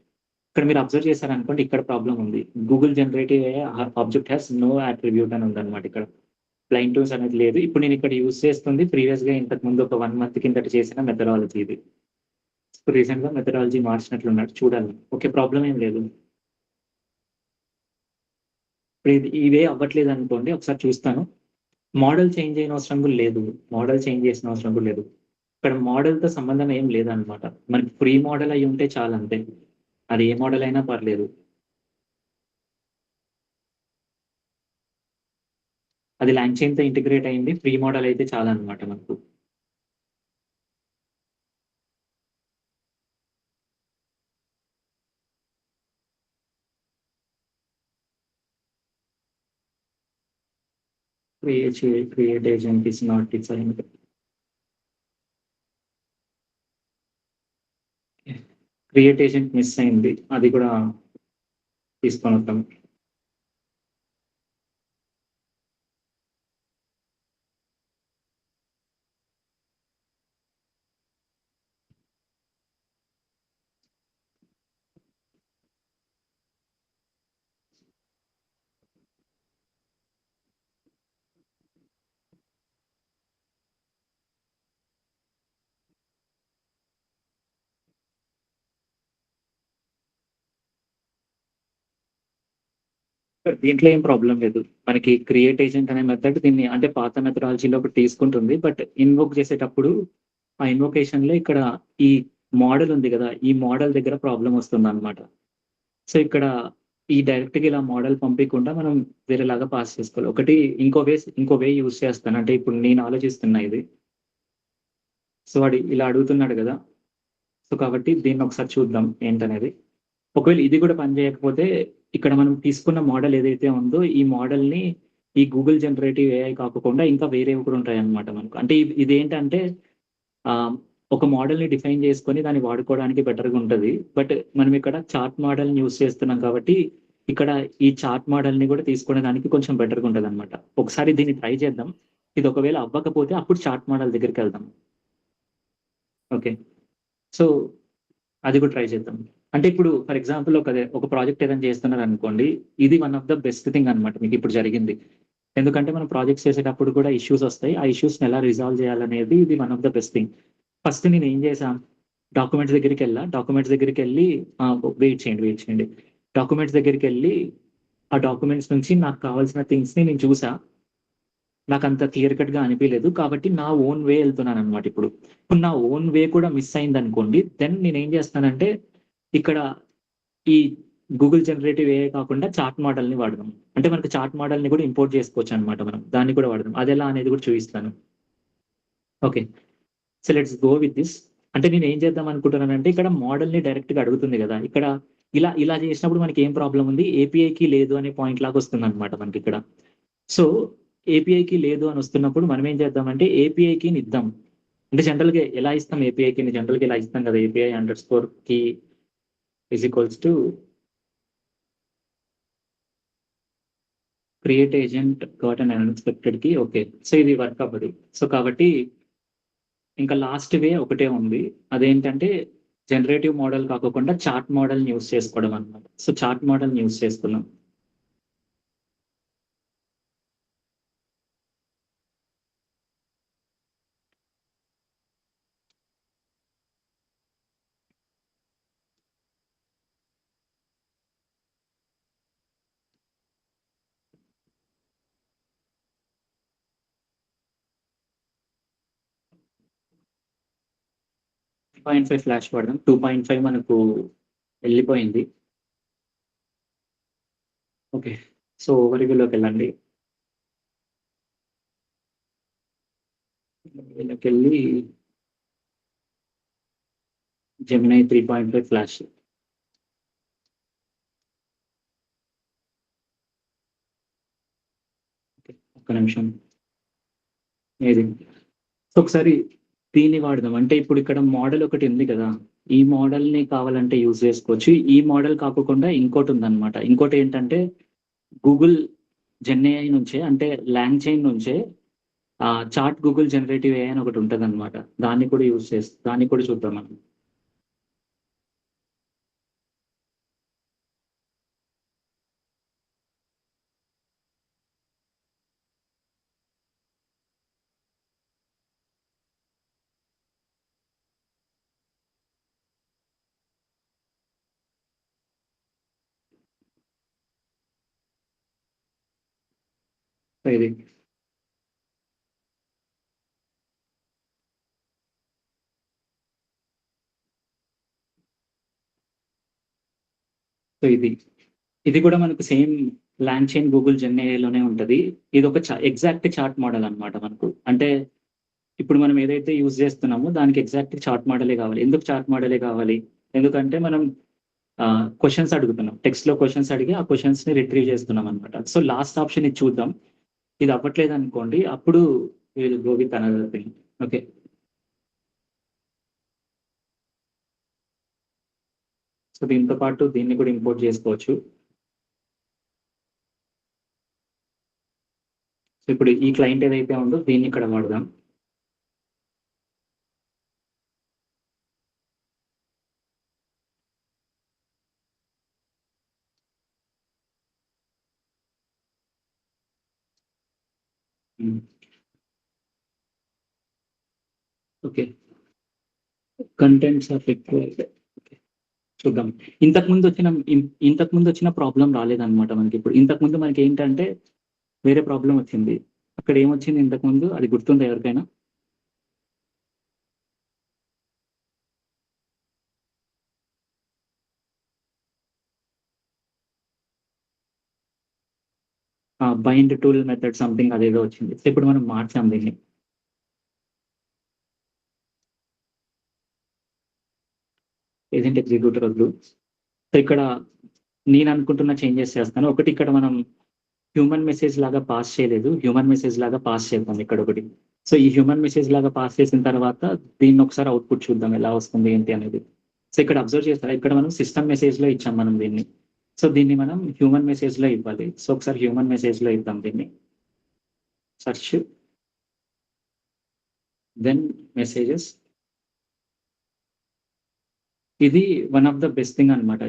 ఇక్కడ మీరు అబ్జర్వ్ చేశారనుకోండి ఇక్కడ ప్రాబ్లమ్ ఉంది. Google generative AI object has no attribute అని ఉందన్నమాట ఇక్కడ. ప్లెయిన్ టూల్స్ అనేది లేదు. ఇప్పుడు నేను ఇక్కడ యూజ్ చేస్తుంది ప్రీవియస్‌గా ఇంతకుముందు ఒక 1 మంత్ కిందట చేసిన మెథడాలజీ ఇది. రీసెంట్‌గా మెథడాలజీ మార్చినట్లున్నాడు. చూడాలి. ఓకే. ప్రాబ్లమ్ ఏం లేదు. ఇప్పుడు ఇవే అవ్వట్లేదనుకోండి ఒకసారి చూస్తాను. మోడల్ చేంజ్ చేయనవసరం కూడా లేదు. మోడల్ చేంజ్ చేసిన అవసరం కూడా లేదు. ఇక్కడ మోడల్‌తో సంబంధం ఏం లేదనమాట. మనకి ఫ్రీ మోడల్ అయ్యుంటే చాలంతే. అది ఏ మోడల్ అయినా పర్లేదు. అది లాంగ్‌చైన్‌తో ఇంటిగ్రేట్ అయింది. ఫ్రీ మోడల్ అయితే చాలన్నమాట మనకు. Create agent is not defined. Create agent miss అయింది. అది కూడా తీసుకొనొద్దాం. దీంట్లో ఏం ప్రాబ్లమ్ లేదు. మనకి క్రియేట్ ఏజెంట్ అనే మెథడ్ దీన్ని అంటే పాత మెథడాలజీలో ఒకటి తీసుకుంటుంది. బట్ ఇన్వోక్ చేసేటప్పుడు ఆ ఇన్వొకేషన్‌లో ఇక్కడ ఈ మోడల్ ఉంది గదా! ఈ మోడల్ దగ్గర ప్రాబ్లమ్ వస్తుందన్నమాట. సో, ఇక్కడ ఈ డైరెక్ట్‌గా ఇలా మోడల్ పంపియకుండా మనం వేరేలాగా పాస్ చేసుకోవాలి. ఒకటి ఇంకో వే యూజ్ చేస్తాను. అంటే ఇప్పుడు నేను ఆలోచిస్తున్నా ఇది. సో, వాడు ఇలా అడుగుతున్నాడు గదా! సో, కాబట్టి దీన్నొకసారి చూద్దాం ఏంటనేది. ఒకవేళ ఇది కూడా పని చేయకపోతే, ఇక్కడ మనం తీసుకున్న మోడల్ ఏదైతే ఉందో, ఈ మోడల్‌ని ఈ గూగుల్ జనరేటివ్ ఏఐ కాకోకుండా ఇంకా వేరేవి కూడా ఉంటాయన్నమాట మనకు. అంటే ఇదేంటంటే ఆహ్, ఒక మోడల్‌ని డిఫైన్ చేసుకొని దాన్ని వాడుకోవడానికి బెటర్‌గా ఉంటది. బట్ మనం ఇక్కడ చార్ట్ మోడల్‌ని యూజ్ చేస్తున్నాం కాబట్టి, ఇక్కడ ఈ చార్ట్ మోడల్‌ని కూడా తీసుకునే దానికి కొంచెం బెటర్‌గా ఉంటదన్నమాట. ఒకసారి దీన్ని ట్రై చేద్దాం. ఇది ఒకవేళ అవ్వకపోతే అప్పుడు చార్ట్ మోడల్ దగ్గరికెళ్దాం. ఓకే. సో అది కూడా ట్రై చేద్దాం. అంటే ఇప్పుడు ఫర్ ఎగ్జాంపుల్ ఒక ప్రాజెక్ట్ ఏదైనా చేస్తున్నారనుకోండి. ఇది one of the best thing అన్నమాట మీకిప్పుడు జరిగింది. ఎందుకంటే మనం ప్రాజెక్ట్స్ చేసేటప్పుడు కూడా ఇష్యూస్ ఒస్తాయి. ఆ ఇష్యూస్‌ని ఎలా రిజాల్వ్ చేయాలనేది ఇది one of the best thing. First నేనేం చేశా, డాక్యుమెంట్స్ దగ్గరికెళ్ళి వెయిట్ చేయండి. డాక్యుమెంట్స్ దగ్గరికెళ్ళి ఆ డాక్యుమెంట్స్ నుంచి నాకు కావాల్సిన థింగ్స్‌ని నేను చూసా. నాకంత క్లియర్ కట్‌గా అనిపియలేదు. కాబట్టి నా ఓన్ వే ఎళ్తున్నాననమాట ఇప్పుడు. ఇప్పుడు నా ఓన్ వే కూడా మిస్ అయిందనుకోండి, దెన్ నేనేం చేస్తానంటే, ఇక్కడ ఈ గూగుల్ జనరేటివ్ ఏఐ కాకుండా చాట్ మోడల్‌ని వాడదాం. అంటే మనకు చాట్ మోడల్‌ని కూడా ఇంపోర్ట్ చేసుకోవచ్చనమాట మనం. దాన్ని కూడా వాడదాం. అదెలా అనేది కూడా చూయిస్తాను. Okay. So, let's go with this. అంటే నేనేం చేద్దాం అనుకుంటున్నానంటే, ఇక్కడ మోడల్‌ని డైరెక్ట్‌గా అడుగుతుంది గదా! ఇక్కడ ఇలా చేసినప్పుడు మనకేం ప్రాబ్లమ్ ఉంది? ఏపీఐకి లేదు అనే పాయింట్ లాగా వస్తుందనమాట మనకిక్కడ. సో, ఏపీఐకి లేదు అనొస్తున్నప్పుడు మనమేం చేద్దామంటే ఏపీఐ కీని ఇద్దాం. అంటే జనరల్‌గా ఎలా ఇస్తాం ఏపీఐ కీని? జనరల్‌గా ఇలా ఇస్తాం కదా! API underscore key is equals to create agent got an unexpected key. Okay. So, ఇది వర్క్ అవ్వదు. సో, కాబట్టి ఇంకా లాస్ట్ వే ఒకటే ఉంది. అదేంటంటే జనరేటివ్ మోడల్ కాకోకుండా చార్ట్ మోడల్‌ని యూజ్ చేసుకోవడం అన్నమాట. సో, చార్ట్ మోడల్‌ని యూజ్ చేసుకున్నాం. టూ పాయింట్ ఫైవ్ ఫ్లాష్ వాడదాం. 2.5 మనకు ఎళ్ళిపోయింది. ఓకే. సో, ఓవర్‌వ్యూలోకెళ్ళండి. వీళ్ళకెళ్ళి జెమినై 3.5 ఫ్లాష్. ఓకే. ఒక్క నిమిషం. ఏది? సో, ఒకసారి దీన్ని వాడదాం. అంటే ఇప్పుడిక్కడ మోడల్ ఒకటి ఉంది కదా! ఈ మోడల్‌ని కావాలంటే యూజ్ చేసుకోవచ్చు. ఈ మోడల్ కాకోకుండా ఇంకోటుందనమాట. ఇంకోటేంటంటే గూగుల్ జెన్‌ఏఐ నుంచే అంటే లాంగ్‌చైన్ నుంచే చాట్ గూగుల్ జనరేటివ్ ఏఐ అని ఒకటుంటదనమాట. దాన్ని కూడా చూద్దాం మనం. సో, ఇది. సో, ఇది. ఇది కూడా మనకు సేమ్ ల్యాండ్ చైన్ గూగుల్ జెన్ ఏఐలోనే ఉంటది. ఇది ఒక ఎగ్జాక్ట్ చార్ట్ మోడల్ అన్నమాట మనకు. అంటే ఇప్పుడు మనం ఏదైతే యూజ్ చేస్తున్నామో దానికి ఎగ్జాక్ట్ చార్ట్ మోడలే కావాలి. ఎందుకు చార్ట్ మోడలే కావాలి? ఎందుకంటే మనం క్వెషన్స్ అడుగుతున్నాం. టెక్స్ట్‌లో క్వెషన్స్ అడిగి ఆ క్వెషన్స్‌ని రిట్రీవ్ చేస్తున్నాం అన్నమాట. సో లాస్ట్ ఆప్షన్ ఇది చూద్దాం. ఇది అవ్వట్లేదనుకోండి అప్పుడు we will go with another thing. Okay. So దీంతో పాటు దీన్ని కూడా ఇంపోర్ట్ చేసుకోవచ్చు. సో ఇప్పుడు ఈ క్లయింట్ ఏదైతే ఉందో దీన్ని ఇక్కడ వాడదాం. ఓకే. Contents are required. చూద్దాం. ఇంతకుముందు వచ్చిన ప్రాబ్లమ్ రాలేదన్నమాట మనకిప్పుడు. ఇంతకుముందు మనకేంటంటే వేరే ప్రాబ్లమ్ వచ్చింది. అక్కడ ఏమొచ్చింది ఇంతకుముందు అది గుర్తుందా ఎవరికైనా? బైండ్ టూల్ మెథడ్ సంథింగ్ అదేదో వచ్చింది. సో ఇప్పుడు మనం మార్చాం దీన్ని. ఏజెంట్ ఎగ్జిక్యూటర్ వద్దు. సో ఇక్కడ నేను అనుకుంటున్న చేంజెస్ చేస్తాను. ఒకటి ఇక్కడ మనం హ్యూమన్ మెసేజ్ లాగా పాస్ చేయలేదు. హ్యూమన్ మెసేజ్ లాగా పాస్ చేద్దాం ఇక్కడ ఒకటి. సో ఈ హ్యూమన్ మెసేజ్ లాగా పాస్ చేసిన తర్వాత దీన్ని ఒకసారి అవుట్‌పుట్ చూద్దాం ఎలా వస్తుంది ఏంటి అనేది. సో ఇక్కడ అబ్జర్వ్ చేస్తారా? ఇక్కడ మనం సిస్టమ్ మెసేజ్‌లో ఇచ్చాం మనం దీన్ని. సో దీన్ని మనం హ్యూమన్ మెసేజ్‌లో ఇవ్వాలి. సో ఒకసారి హ్యూమన్ మెసేజ్‌లో ఇద్దాం దీన్ని. సెర్చ్. Then messages. ఇది one of the best thing అన్నమాట.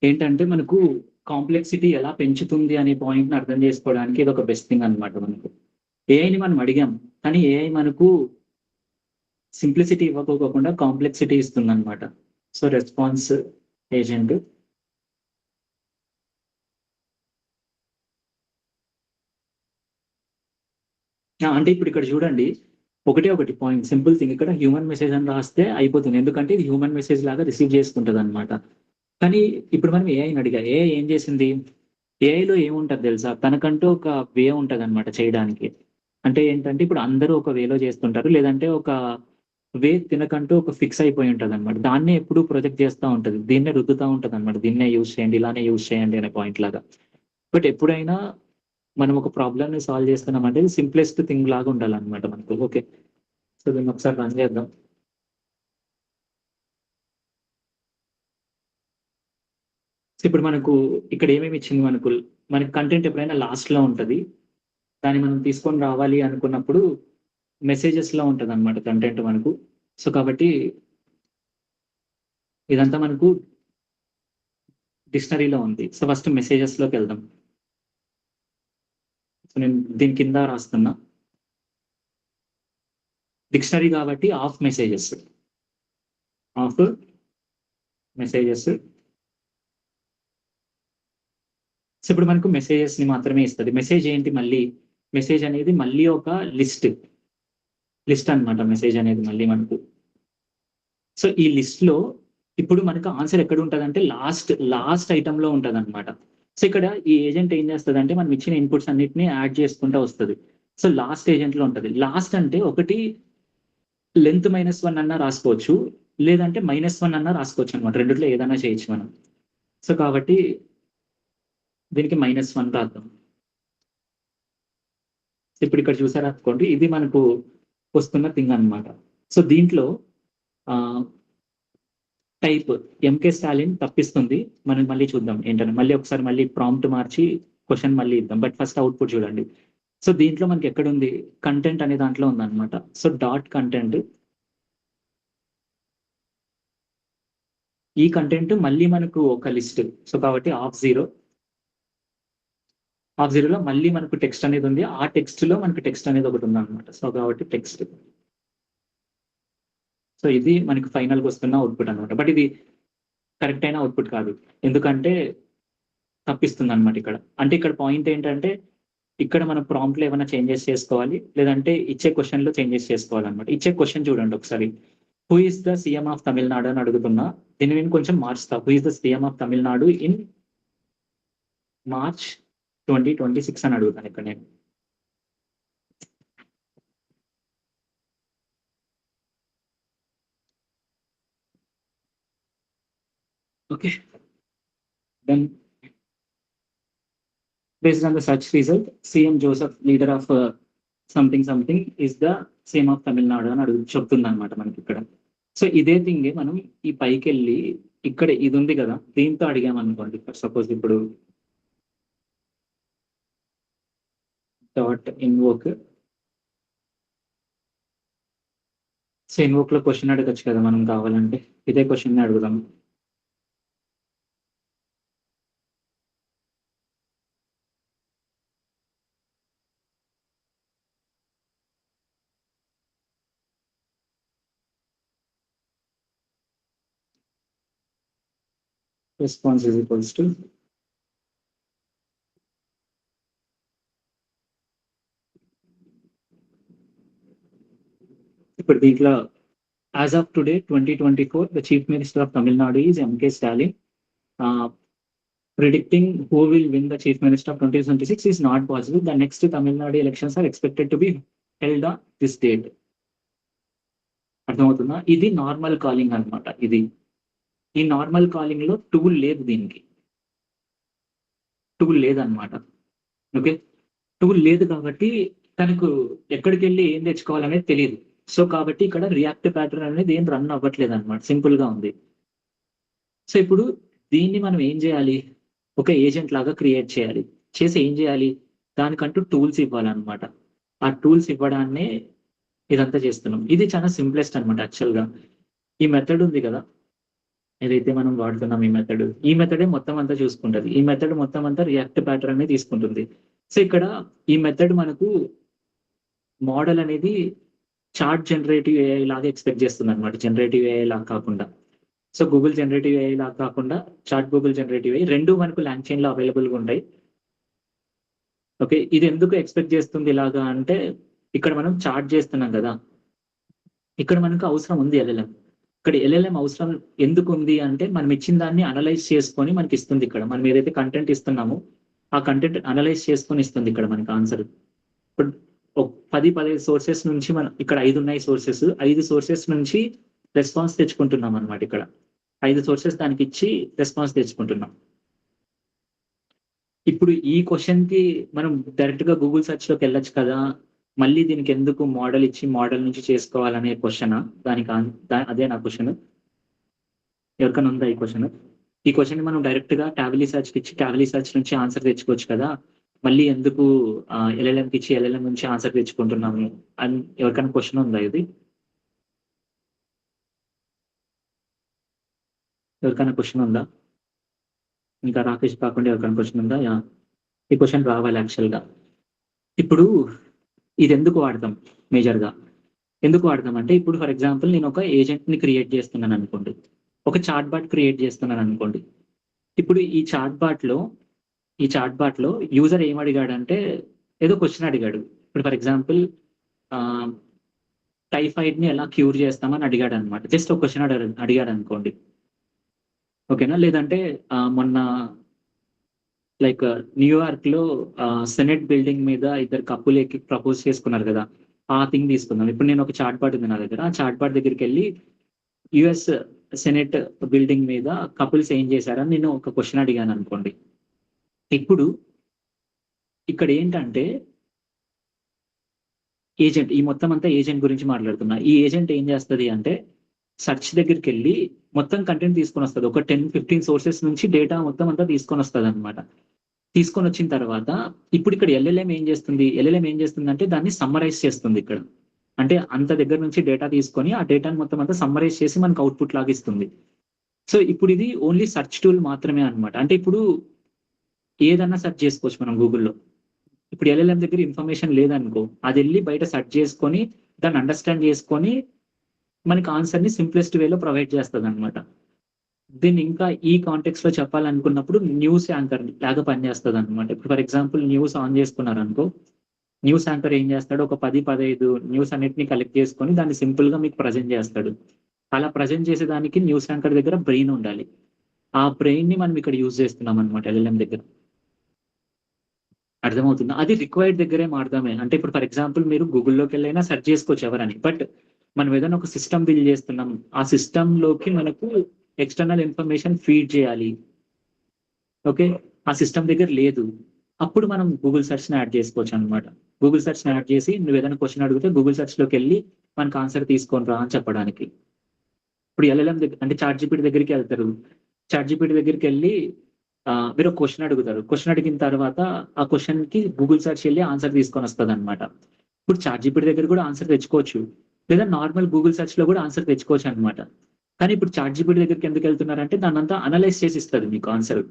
ఏంటంటే మనకు కాంప్లెక్సిటీ ఎలా పెంచుతుంది అనే పాయింట్‌ని అర్థం చేసుకోవడానికి ఇది ఒక బెస్ట్ థింగ్ అన్నమాట మనకు. ఏఐని మనం అడిగాం. కానీ ఏఐ మనకు సింప్లిసిటీ ఇవ్వకోకుండా కాంప్లెక్సిటీ ఇస్తుందన్నమాట. So response agent. అంటే ఇప్పుడు ఇక్కడ చూడండి. ఒకటే ఒకటి పాయింట్ సింపుల్ థింగ్ ఇక్కడ హ్యూమన్ మెసేజ్ అని రాస్తే అయిపోతుంది. ఎందుకంటే ఇది హ్యూమన్ మెసేజ్ లాగా రిసీవ్ చేసుకుంటదన్నమాట. కానీ ఇప్పుడు మనం ఏఐని అడిగా. ఏఐ ఏం చేసింది? ఏఐలో ఏముంటది తెలుసా? తనకంటూ ఒక వే ఉంటదన్నమాట చేయడానికి. అంటే ఏంటంటే ఇప్పుడు అందరూ ఒక వేలో చేస్తుంటారు. లేదంటే ఒక వే తినకంటూ ఒక ఫిక్స్ అయిపోయి ఉంటదన్నమాట. దాన్నే ఎప్పుడు ప్రొజెక్ట్ చేస్తా ఉంటది. దీన్నే రుద్దుతా ఉంటదన్నమాట. దీన్నే యూజ్ చేయండి, ఇలానే యూజ్ చేయండి అనే పాయింట్ లాగా. బట్ ఎప్పుడైనా మనం ఒక ప్రాబ్లమ్‌ని సాల్వ్ చేస్తున్నామంటే సింప్లెస్ట్ థింగ్ లాగా ఉండాలన్నమాట మనకు. ఓకే. సో దీన్ని ఒకసారి రన్ చేద్దాం. సో ఇప్పుడు మనకు ఇక్కడ ఏమేమి ఇచ్చింది మనకి కంటెంట్ ఎప్పుడైనా లాస్ట్‌లో ఉంటది. దాన్ని మనం తీసుకొని రావాలి అనుకున్నప్పుడు మెసేజెస్‌లో ఉంటదన్నమాట కంటెంట్ మనకు. సో కాబట్టి ఇదంతా మనకు డిక్షనరీలో ఉంది. So first మెసేజెస్‌లోకెళ్దాం. సో నేను దీని కింద రాస్తున్నా. డిక్షనరీ కాబట్టి of messages. Of messages. So ఇప్పుడు మనకు మెసేజెస్‌ని మాత్రమే ఇస్తది. మెసేజ్ ఏంటి మళ్ళీ? మెసేజ్ అనేది మళ్ళీ ఒక లిస్ట్ అన్నమాట మెసేజ్ అనేది మళ్ళీ మనకు. సో ఈ లిస్ట్‌లో ఇప్పుడు మనకు ఆన్సర్ ఎక్కడ ఉంటదంటే లాస్ట్ ఐటెమ్‌లో ఉంటదన్నమాట. సో ఇక్కడ ఈ ఏజెంట్ ఏం చేస్తదంటే మనం ఇచ్చిన ఇన్‌పుట్స్ అన్నిటిని యాడ్ చేసుకుంటా వస్తది. సో లాస్ట్ ఏజెంట్‌లో ఉంటది. లాస్ట్ అంటే ఒకటి లెంత్ -1 అన్నా రాసుకోవచ్చు. లేదంటే -1 అన్నా రాసుకోవచ్చన్నమాట. రెండిట్లో ఏదైనా చేయొచ్చు మనం. సో కాబట్టి దీనికి -1 రాద్దాం. ఇప్పుడు ఇక్కడ చూసారనుకోండి ఇది మనకు వస్తున్న థింగ్ అన్నమాట. సో దీంట్లో టైప్ ఎంకే స్టాలిన్ తప్పిస్తుంది. మనం మళ్ళీ చూద్దాం ఏంటని. ఒకసారి ప్రాంప్ట్ మార్చి క్వెషన్ మళ్ళీ ఇద్దాం. బట్ ఫస్ట్ అవుట్‌పుట్ చూడండి. సో దీంట్లో మనకి ఎక్కడుంది? కంటెంట్ అనే దాంట్లో ఉందన్నమాట. So dot content. ఈ కంటెంట్ మళ్ళీ మనకు ఒక లిస్ట్. సో కాబట్టి ఆఫ్ 0లో మళ్ళీ మనకు టెక్స్ట్ అనేది ఉంది. ఆ టెక్స్ట్‌లో మనకు టెక్స్ట్ అనేది ఒకటి ఉందన్నమాట. సో కాబట్టి టెక్స్ట్. సో ఇది మనకు ఫైనల్‌గా వస్తున్న అవుట్‌పుట్ అన్నమాట. బట్ ఇది కరెక్ట్ అయిన అవుట్‌పుట్ కాదు. ఎందుకంటే తప్పిస్తుందన్నమాట ఇక్కడ. అంటే ఇక్కడ పాయింట్ ఏంటంటే ఇక్కడ మనం ప్రాంప్ట్‌లో ఏమైనా చేంజెస్ చేసుకోవాలి. లేదంటే ఇచ్చే క్వెషన్‌లో చేంజెస్ చేసుకోవాలన్నమాట. ఇచ్చే క్వెషన్ చూడండి ఒకసారి. Who is the CM of Tamil Nadu అని అడుగుతున్నా. దీన్ని నేను కొంచెం మార్చుతా. Who is the CM of Tamil Nadu in March 2026 అని అడుగుతాను ఇక్కడ నేను. Okay, then based on the search result, CM Joseph, leader of something is the same of Tamil Nadu అని చెప్తుంది అనమాట మనకి ఇక్కడ. సో ఇదే థింగ్ మనం ఈ పైకి వెళ్ళి ఇక్కడ ఇది ఉంది కదా, దీంతో అడిగామనుకోండి. సపోజ్ ఇప్పుడు డాట్ ఇన్వోక్, సో ఇన్వోక్ లో క్వశ్చన్ అడగచ్చు కదా మనం కావాలంటే. ఇదే క్వశ్చన్ అడుగుదాం. Response is equals to ఇప్పుడు దీంట్లో as of today 2024 the chief minister of Tamil Nadu is MK Stalin. Predicting who will win the chief minister of 2026 is not possible. The next Tamil Nadu elections are expected to be held on this date. అర్థమవుతుందా? ఇది normal calling అనమాట. ఇది ఈ normal calling లో tool లేదు, దీనికి tool లేదనమాట. Okay, tool లేదు కాబట్టి తనకు ఎక్కడికి వెళ్ళి ఏం తెచ్చుకోవాలనేది తెలియదు. సో కాబట్టి ఇక్కడ రియాక్ట్ ప్యాటర్న్ అనేది ఏం రన్ అవ్వట్లేదు అనమాట, సింపుల్ గా ఉంది. సో ఇప్పుడు దీన్ని మనం ఏం చేయాలి, ఒక ఏజెంట్ లాగా క్రియేట్ చేయాలి. చేసి ఏం చేయాలి, దానికంటూ టూల్స్ ఇవ్వాలన్నమాట. ఆ టూల్స్ ఇవ్వడాన్నే ఇదంతా చేస్తున్నాం. ఇది చాలా సింప్లెస్ట్ అనమాట యాక్చువల్ గా. ఈ మెథడ్ ఉంది కదా ఏదైతే మనం వాడుతున్నాం, ఈ మెథడే మొత్తం అంతా చూసుకుంటది. ఈ మెథడ్ మొత్తం అంతా రియాక్ట్ ప్యాటర్న్ అనేది తీసుకుంటుంది. సో ఇక్కడ ఈ మెథడ్ మనకు మోడల్ అనేది చార్ట్ జనరేటివ్ ఏఐ లాగా ఎక్స్పెక్ట్ చేస్తుంది అనమాట. జనరేటివ్ ఏఐ లాగా కాకుండా, సో గూగుల్ జనరేటివ్ ఏఐ లాగా కాకుండా చాట్ గూగుల్ జనరేటివ్ ఏఐ రెండు మనకు ల్యాంగ్ చైన్ లో అవైలబుల్గా ఉంటాయి. ఓకే, ఇది ఎందుకు ఎక్స్పెక్ట్ చేస్తుంది ఇలాగా అంటే, ఇక్కడ మనం చార్ట్ చేస్తున్నాం కదా, ఇక్కడ మనకు అవసరం ఉంది ఎల్ఎల్ఎం. ఇక్కడ ఎల్ఎల్ఎం అవసరం ఎందుకు ఉంది అంటే, మనం ఇచ్చిన దాన్ని అనలైజ్ చేసుకొని మనకి ఇస్తుంది. ఇక్కడ మనం ఏదైతే కంటెంట్ ఇస్తున్నామో ఆ కంటెంట్ అనలైజ్ చేసుకొని ఇస్తుంది ఇక్కడ మనకి ఆన్సర్. ఇప్పుడు 10-15 సోర్సెస్ నుంచి మనం ఇక్కడ 5 ఉన్నాయి సోర్సెస్, 5 సోర్సెస్ నుంచి రెస్పాన్స్ తెచ్చుకుంటున్నాం అనమాట. ఇక్కడ 5 సోర్సెస్ దానికి ఇచ్చి రెస్పాన్స్ తెచ్చుకుంటున్నాం. ఇప్పుడు ఈ క్వశ్చన్ కి మనం డైరెక్ట్ గా గూగుల్ సెర్చ్ లోకి వెళ్ళొచ్చు కదా, మళ్ళీ దీనికి ఎందుకు మోడల్ ఇచ్చి మోడల్ నుంచి చేసుకోవాలనే క్వశ్చన్, దానికి అదే నా క్వశ్చన్. ఎవరికైనా ఉందా ఈ క్వశ్చన్? ఈ క్వశ్చన్ మనం డైరెక్ట్ గా టాబ్లీ సెర్చ్ ఇచ్చి టాబ్లీ సెర్చ్ నుంచి ఆన్సర్ తెచ్చుకోవచ్చు కదా, మళ్ళీ ఎందుకు ఎల్ఎల్ఎంకి ఇచ్చి ఎల్ఎల్ఎం నుంచి ఆన్సర్ తెచ్చుకుంటున్నాము అని ఎవరికైనా క్వశ్చన్ ఉందా? ఇది ఎవరికైనా క్వశ్చన్ ఉందా? ఇంకా రాకేష్ కాకుండా ఎవరికైనా క్వశ్చన్ ఉందా? ఈ క్వశ్చన్ రావాలి యాక్చువల్గా. ఇప్పుడు ఇది ఎందుకు వాడతాం మేజర్గా, ఎందుకు వాడతాం అంటే, ఇప్పుడు ఫర్ ఎగ్జాంపుల్ నేను ఒక ఏజెంట్ని క్రియేట్ చేస్తున్నాను అనుకోండి, ఒక చాట్ బాట్ క్రియేట్ చేస్తున్నాను అనుకోండి. ఇప్పుడు ఈ చాట్ బాట్లో యూజర్ ఏం అడిగాడంటే, ఏదో క్వశ్చన్ అడిగాడు. ఇప్పుడు ఫర్ ఎగ్జాంపుల్ టైఫాయిడ్ని ఎలా క్యూర్ చేస్తామని అడిగాడు అనమాట. జస్ట్ ఒక క్వశ్చన్ అడిగాడు అనుకోండి, ఓకేనా? లేదంటే మొన్న లైక్ న్యూయార్క్ లో సెనెట్ బిల్డింగ్ మీద ఇద్దరు కప్పులు ఎక్కి ప్రపోజ్ చేసుకున్నారు కదా, ఆ థింగ్ తీసుకుందాం. ఇప్పుడు నేను ఒక చాట్ బాట్ ఉంది నా దగ్గర, ఆ చాట్ బాట్ దగ్గరికి వెళ్ళి యుఎస్ సెనెట్ బిల్డింగ్ మీద కపుల్స్ ఏం చేశారని నేను ఒక క్వశ్చన్ అడిగాను అనుకోండి. ఇప్పుడు ఇక్కడ ఏంటంటే ఏజెంట్, ఈ మొత్తం అంతా ఏజెంట్ గురించి మాట్లాడుతున్నా. ఈ ఏజెంట్ ఏం చేస్తుంది అంటే, సెర్చ్ దగ్గరికి వెళ్ళి మొత్తం కంటెంట్ తీసుకొని వస్తుంది. ఒక 10-15 సోర్సెస్ నుంచి డేటా మొత్తం అంతా తీసుకొని వస్తుంది అనమాట. తీసుకొని వచ్చిన తర్వాత ఇప్పుడు ఇక్కడ ఎల్ఎల్ఎం ఏం చేస్తుంది అంటే, దాన్ని సమ్మరైజ్ చేస్తుంది ఇక్కడ. అంటే అంత దగ్గర నుంచి డేటా తీసుకొని ఆ డేటాను మొత్తం అంతా సమ్మరైజ్ చేసి మనకు అవుట్పుట్ లాగా ఇస్తుంది. సో ఇప్పుడు ఇది ఓన్లీ సెర్చ్ టూల్ మాత్రమే అనమాట. అంటే ఇప్పుడు ఏదన్నా సెర్చ్ చేసుకోవచ్చు మనం గూగుల్లో. ఇప్పుడు ఎల్ఎల్ఎం దగ్గర ఇన్ఫర్మేషన్ లేదనుకో, అది వెళ్ళి బయట సెర్చ్ చేసుకొని దాన్ని అండర్స్టాండ్ చేసుకొని మనకి ఆన్సర్ ని సింప్లెస్ట్ వేలో ప్రొవైడ్ చేస్తుంది అనమాట. దీన్ని ఇంకా ఈ కాంటెక్స్ట్ లో చెప్పాలనుకున్నప్పుడు న్యూస్ యాంకర్ లాగా పనిచేస్తుంది అనమాట. ఇప్పుడు ఫర్ ఎగ్జాంపుల్ న్యూస్ ఆన్ చేసుకున్నారనుకో, న్యూస్ యాంకర్ ఏం చేస్తాడు, ఒక 10-15 న్యూస్ అన్నిటిని కలెక్ట్ చేసుకొని దాన్ని సింపుల్ గా మీకు ప్రజెంట్ చేస్తాడు. అలా ప్రజెంట్ చేసేదానికి న్యూస్ యాంకర్ దగ్గర బ్రెయిన్ ఉండాలి. ఆ బ్రెయిన్‌ని మనం ఇక్కడ యూజ్ చేస్తున్నాం అనమాట ఎల్ఎల్ఎం దగ్గర. అర్థమవుతుందా? అది రిక్వైర్డ్ దగ్గరే వాడతామే. అంటే ఇప్పుడు ఫర్ ఎగ్జాంపుల్ మీరు గూగుల్‌లోకెళ్ళైనా సెర్చ్ చేసుకోవచ్చు ఎవరని. బట్ మనం ఏదైనా ఒక సిస్టమ్ బిల్డ్ చేస్తున్నాం. ఆ సిస్టమ్‌లోకి మనకు ఎక్స్‌టర్నల్ ఇన్ఫర్మేషన్ ఫీడ్ చేయాలి. ఓకే. ఆ సిస్టమ్ దగ్గర లేదు. అప్పుడు మనం గూగుల్ సెర్చ్‌ని యాడ్ చేసుకోవచ్చనమాట. గూగుల్ సెర్చ్‌ని యాడ్ చేసి నువ్వేదైనా క్వెషన్ అడిగితే గూగుల్ సెర్చ్‌లోకెళ్ళి మనకు ఆన్సర్ తీసుకొని రా అని చెప్పడానికి. ఇప్పుడు ఎల్ఎల్ఎం అంటే చాట్‌జీపీటీ దగ్గరికెళ్తారు. చాట్‌జీపీటీ దగ్గరికెళ్ళి మీరు ఒక క్వెషన్ అడుగుతారు. క్వెషన్ అడిగిన తర్వాత ఆ క్వెషన్‌కి గూగుల్ సెర్చ్ ఎళ్లి ఆన్సర్ తీసుకొనొస్తదనమాట. ఇప్పుడు చాట్‌జీపీటీ దగ్గర కూడా ఆన్సర్ తెచ్చుకోవచ్చు. లేదా నార్మల్ గూగుల్ సెర్చ్‌లో కూడా ఆన్సర్ తెచ్చుకోవచ్చనమాట. కానీ ఇప్పుడు చాట్‌జీపీటీ దగ్గరికి ఎందుకెళ్తున్నారంటే దాన్నంతా అనలైజ్ చేసి ఇస్తది మీకు ఆన్సర్.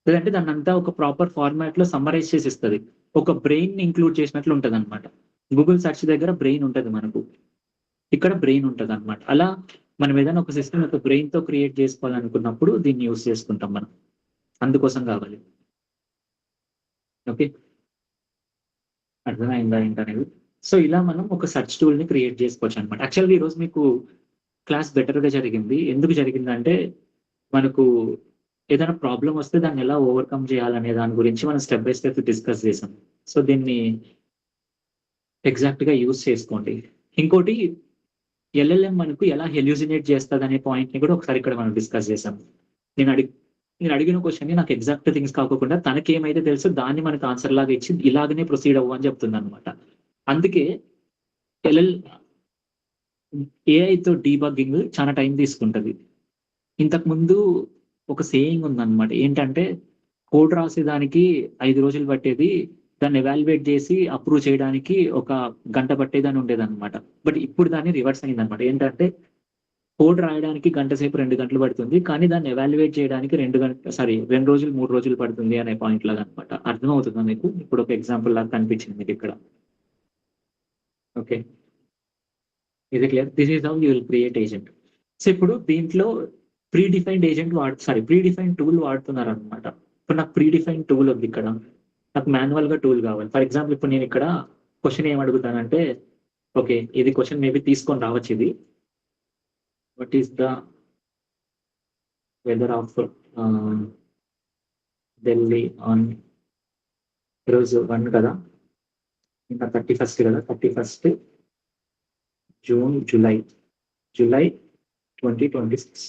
లేదంటే దాన్నంతా ఒక ప్రాపర్ ఫార్మాట్‌లో సమ్మరైజ్ చేసి ఇస్తది. ఒక బ్రెయిన్‌ని ఇంక్లూడ్ చేసినట్లు ఉంటదనమాట. గూగుల్ సెర్చ్ దగ్గర బ్రెయిన్ ఉంటది మనకు. ఇక్కడ బ్రెయిన్ ఉంటదనమాట. అలా మనం ఏదైనా ఒక సిస్టమ్ ఒక బ్రెయిన్‌తో క్రియేట్ చేసుకోవాలనుకున్నప్పుడు దీన్ని యూజ్ చేసుకుంటాం మనం. అందుకోసం కావాలి. ఓకే. అర్థమైందా ఏంటనేది? సో, ఇలా మనం ఒక సెర్చ్ టూల్‌ని క్రియేట్ చేసుకోవచ్చనమాట. యాక్చువల్‌గా ఈరోజు మీకు క్లాస్ బెటర్‌గా జరిగింది. ఎందుకు జరిగిందంటే, మనకు ఏదైనా ప్రాబ్లమ్ వస్తే దాన్ని ఎలా ఓవర్‌కమ్ చేయాలనే దాని గురించి మనం స్టెప్ బై స్టెప్ డిస్కస్ చేసాం. సో, దీన్ని ఎగ్జాక్ట్‌గా యూజ్ చేసుకోండి. ఇంకోటి ఎల్ఎల్ఎం మనకు ఎలా హెల్యూసినేట్ చేస్తదనే పాయింట్‌ని కూడా ఒకసారి ఇక్కడ మనం డిస్కస్ చేసాం. నేను అడిగ్ నేను అడిగిన క్వెషన్‌ని నాకు ఎగ్జాక్ట్ థింగ్స్ కాకోకుండా తనకేమైతే తెలుసో దాన్ని మనకు ఆన్సర్ లాగా ఇచ్చి ఇలాగనే ప్రొసీడ్ అవ్వు అని చెప్తుందనమాట. అందుకే ఎల్ఎల్ ఏఐతో డీబగ్గింగ్ చాలా టైం తీసుకుంటది. ఇంతకుముందు ఒక సేయింగ్ ఉందనమాట. ఏంటంటే కోడ్ రాసేదానికి 5 రోజులు పట్టేది. దాన్ని ఎవాల్యుయేట్ చేసి అప్రూవ్ చేయడానికి ఒక గంట పట్టేదని ఉండేదనమాట. బట్ ఇప్పుడు దాన్ని రివర్స్ అయిందనమాట. ఏంటంటే కోడ్ రాయడానికి గంట సేపు 2 గంటలు పడుతుంది. కానీ దాన్ని ఎవాల్యుయేట్ చేయడానికి 2 రోజులు, 3 రోజులు పడుతుంది అనే పాయింట్ లాగనమాట. అర్థమవుతుందా మీకు? ఇప్పుడు ఒక ఎగ్జాంపుల్ లాగా కనిపించింది మీకిక్కడ. ఓకే. ఇది clear. This is how you will create agent. So, ఇప్పుడు దీంట్లో pre defined agent pre defined tool వాడుతున్నారనమాట. ఇప్పుడు నాకు ప్రీ డిఫైన్డ్ టూల్ ఉందిక్కడ. నాకు మాన్యువల్‌గా టూల్ కావాలి. ఫర్ ఎగ్జాంపుల్ ఇప్పుడు నేనిక్కడ క్వెషన్ ఏమి అడుగుతానంటే, ఓకే. ఇది క్వెషన్ మేబీ తీసుకొని రావచ్చిది. What is the weather of ah, Delhi on ఈరోజు 1 కదా! నిన్న 31 కదా! 31 జూలై 2026.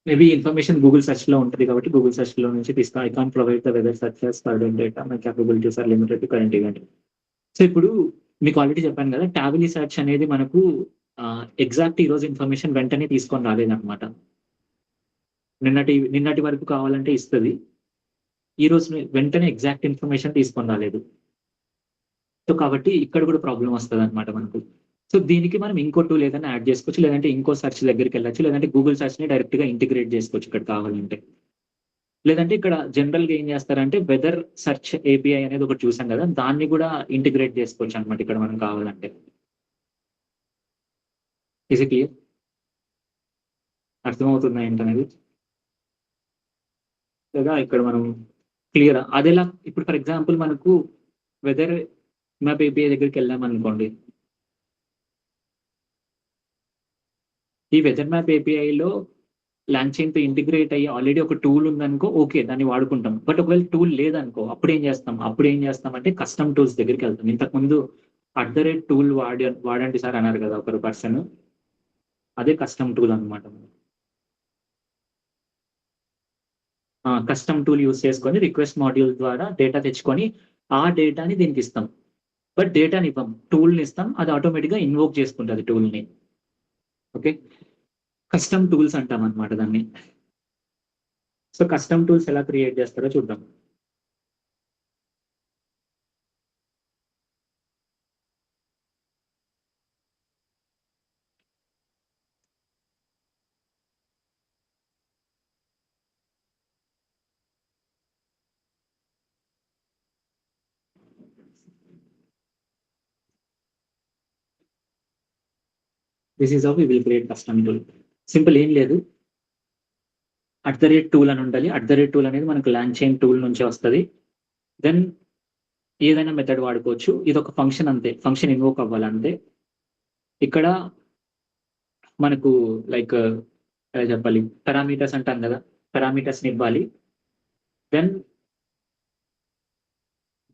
మేబీ ఇన్ఫర్మేషన్ గూగుల్ సెర్చ్‌లో ఉంటది కాబట్టి గూగుల్ సెర్చ్‌లో నుంచి తీస్తా. I can't provide the weather search as current data. My capabilities are limited to current event. So, ఇప్పుడు మీకు ఆల్రెడీ చెప్పాను కదా! టాబిలీ సెర్చ్ అనేది మనకు ఎగ్జాక్ట్ ఈరోజు ఇన్ఫర్మేషన్ వెంటనే తీసుకొని రాలేదనమాట. నిన్నటి వరకు కావాలంటే ఇస్తది. ఈరోజు వెంటనే ఎగ్జాక్ట్ ఇన్ఫర్మేషన్ తీసుకొని రాలేదు. సో, కాబట్టి ఇక్కడ కూడా ప్రాబ్లమ్ వస్తదనమాట మనకు. సో, దీనికి మనం ఇంకో టూల్ ఏదైనా యాడ్ చేసుకోవచ్చు. లేదంటే ఇంకో సెర్చ్ దగ్గరికెళ్ళొచ్చు. లేదంటే గూగుల్ సెర్చ్‌ని డైరెక్ట్‌గా ఇంటిగ్రేట్ చేసుకోవచ్చు ఇక్కడ కావాలంటే. లేదంటే ఇక్కడ జనరల్‌గా ఏం చేస్తారంటే వెదర్ సెర్చ్ ఏపీఐ అనేది ఒకటి చూసాం కదా! దాన్ని కూడా ఇంటిగ్రేట్ చేసుకోవచ్చనమాట ఇక్కడ మనం కావాలంటే. Is it clear? అర్థమవుతుందా ఏంటనేది? లేదా ఇక్కడ మనం క్లియరా? అదెలా ఇప్పుడు ఫర్ ఎగ్జాంపుల్ మనకు వెదర్ మ్యాప్ ఏపీఐ దగ్గరికెళ్ళామనుకోండి. ఈ వెదర్ మ్యాప్ ఏపీఐలో లాంచైన్‌తో ఇంటిగ్రేట్ అయ్యి ఆల్రెడీ ఒక టూల్ ఉందనుకో ఓకే. దాన్ని వాడుకుంటాం. బట్ ఒకవేళ టూల్ లేదనుకో అప్పుడేం చేస్తామంటే కస్టమ్ టూల్స్ దగ్గరికెళ్తాం. ఇంతకుముందు @టూల్ వాడండి సార్ అన్నారు కదా! ఒకరు పర్సన్. అదే కస్టమ్ టూల్ అన్నమాట. కస్టమ్ టూల్ యూజ్ చేసుకొని రిక్వెస్ట్ మాడ్యూల్ ద్వారా డేటా తెచ్చుకొని ఆ డేటాని దీనికిస్తాం. బట్ డేటానివ్వం. టూల్‌నిస్తాం. అది ఆటోమేటిక్‌గా ఇన్వోక్ చేసుకుంటది టూల్‌ని. ఓకే. కస్టమ్ టూల్స్ అంటామన్నమాట దాన్ని. సో, కస్టమ్ టూల్స్ ఎలా క్రియేట్ చేస్తారో చూద్దాం. This is how we will create custom tool. Simple ఏం లేదు. @టూల్ అని ఉండాలి. @టూల్ అనేది మనకు లాంచైన్ టూల్ నుంచే వస్తది. దెన్ ఏదైనా మెథడ్ వాడుకోవచ్చు. ఇది ఒక ఫంక్షన్ అంతే. ఫంక్షన్ ఇన్వోక్ అవ్వాలంటే ఇక్కడ మనకు లైక్ ఎలా చెప్పాలి, పారామీటర్స్ అంటాం కదా, పారామీటర్స్ని ఇవ్వాలి. దెన్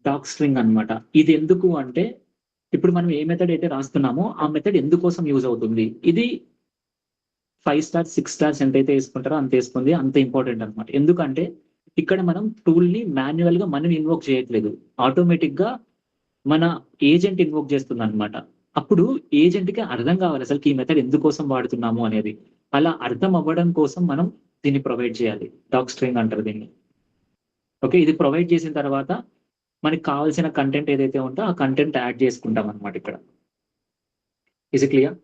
డాక్ స్ట్రింగ్ అన్నమాట. ఇది ఎందుకు అంటే ఇప్పుడు మనం ఏ మెథడ్ అయితే రాస్తున్నామో ఆ మెథడ్ ఎందుకోసం యూజ్ అవుతుంది. ఇది 5 స్టార్స్ 6 స్టార్స్ ఎంతైతే వేసుకుంటారో అంత వేసుకుంది. అంత ఇంపార్టెంట్ అనమాట. ఎందుకంటే ఇక్కడ మనం టూల్ని మాన్యువల్ గా మనం ఇన్వోక్ చేయట్లేదు, ఆటోమేటిక్ గా మన ఏజెంట్ ఇన్వోక్ చేస్తుంది అనమాట. అప్పుడు ఏజెంట్ కి అర్థం కావాలి అసలు ఈ మెథడ్ ఎందుకోసం వాడుతున్నాము అనేది. అలా అర్థం అవ్వడం కోసం మనం దీన్ని ప్రొవైడ్ చేయాలి. డాక్ స్ట్రింగ్ అంటారు దీన్ని. ఓకే, ఇది ప్రొవైడ్ చేసిన తర్వాత మనకి కావాల్సిన కంటెంట్ ఏదైతే ఉందో ఆ కంటెంట్ యాడ్ చేసుకుంటాం అనమాట ఇక్కడ. Is it clear?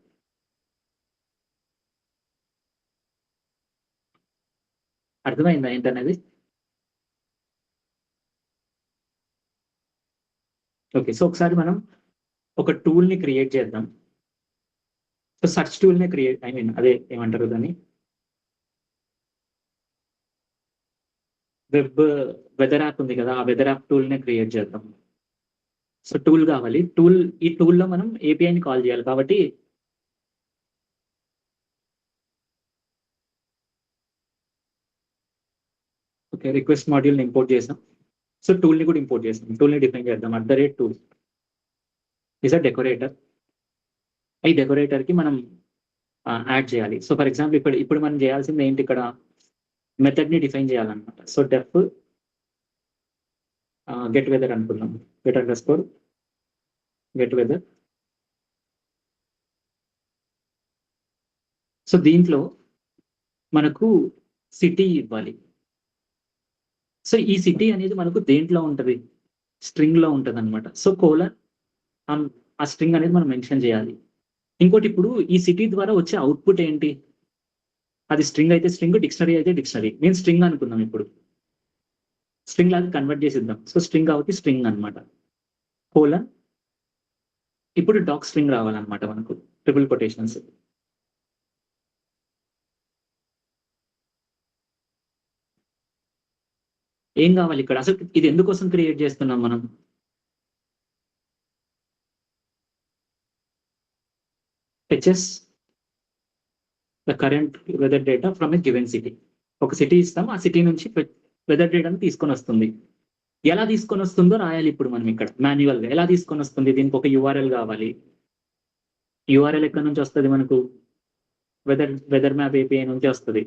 అర్థమైందా ఏంటనేది? ఓకే, సో ఒకసారి మనం ఒక టూల్ ని క్రియేట్ చేద్దాం. సో సర్చ్ టూల్ ని క్రియేట్ అదే ఏమంటారు దాన్ని, వెబ్ వెదర్ యాప్ ఉంది కదా, ఆ వెదర్ యాప్ టూల్ ని క్రియేట్ చేద్దాం. సో టూల్ కావాలి. ఈ టూల్లో మనం ఏపీఐని కాల్ చేయాలి కాబట్టి ఓకే, రిక్వెస్ట్ మాడ్యూల్ని ఇంపోర్ట్ చేసాం. సో టూల్ని కూడా ఇంపోర్ట్ చేసాం. టూల్ని డిఫైన్ చేద్దాం. @tool is a decorator. ఈ డెకరేటర్కి మనం యాడ్ చేయాలి. సో ఫర్ ఎగ్జాంపుల్ ఇప్పుడు మనం చేయాల్సింది ఏంటి, ఇక్కడ మెథడ్ని డిఫైన్ చేయాలన్నమాట. సో డెఫ్ గెట్ వెదర్ అనుకుందాం. Get weather. సో దీంట్లో మనకు సిటీ ఇవ్వాలి. సో ఈ సిటీ అనేది మనకు దేంట్లో ఉంటుంది, స్ట్రింగ్ లో ఉంటుంది అనమాట. సో కోలన్ ఆ స్ట్రింగ్ అనేది మనం మెన్షన్ చేయాలి. ఇంకోటి, ఇప్పుడు ఈ సిటీ ద్వారా వచ్చే అవుట్పుట్ ఏంటి, అది స్ట్రింగ్ అయితే స్ట్రింగ్, డిక్షనరీ అయితే డిక్షనరీ. నేను స్ట్రింగ్ అనుకుందాం. ఇప్పుడు స్ట్రింగ్ లాగా కన్వర్ట్ చేసిద్దాం. సో స్ట్రింగ్ కాబట్టి స్ట్రింగ్ అనమాట. కోలన్ ఇప్పుడు డాక్ స్ట్రింగ్ రావాలన్నమాట మనకు, ట్రిపుల్ కొటేషన్స్. ఏం కావాలి ఇక్కడ, అసలు ఇది ఎందుకోసం క్రియేట్ చేస్తున్నాం మనం? Fetches the current weather data from a given city. ఒక సిటీ ఇస్తాం, ఆ సిటీ నుంచి వెదర్ డేటాను తీసుకొని వస్తుంది. ఎలా తీసుకొని వస్తుందో రాయాలి ఇప్పుడు మనం ఇక్కడ మాన్యువల్ గా. ఎలా తీసుకొని వస్తుంది, దీనికి ఒక యూఆర్ఎల్ కావాలి. యూఆర్ఎల్ ఎక్కడి నుంచి వస్తుంది మనకు, వెదర్ మ్యాప్ ఏపీఐ నుంచి వస్తుంది.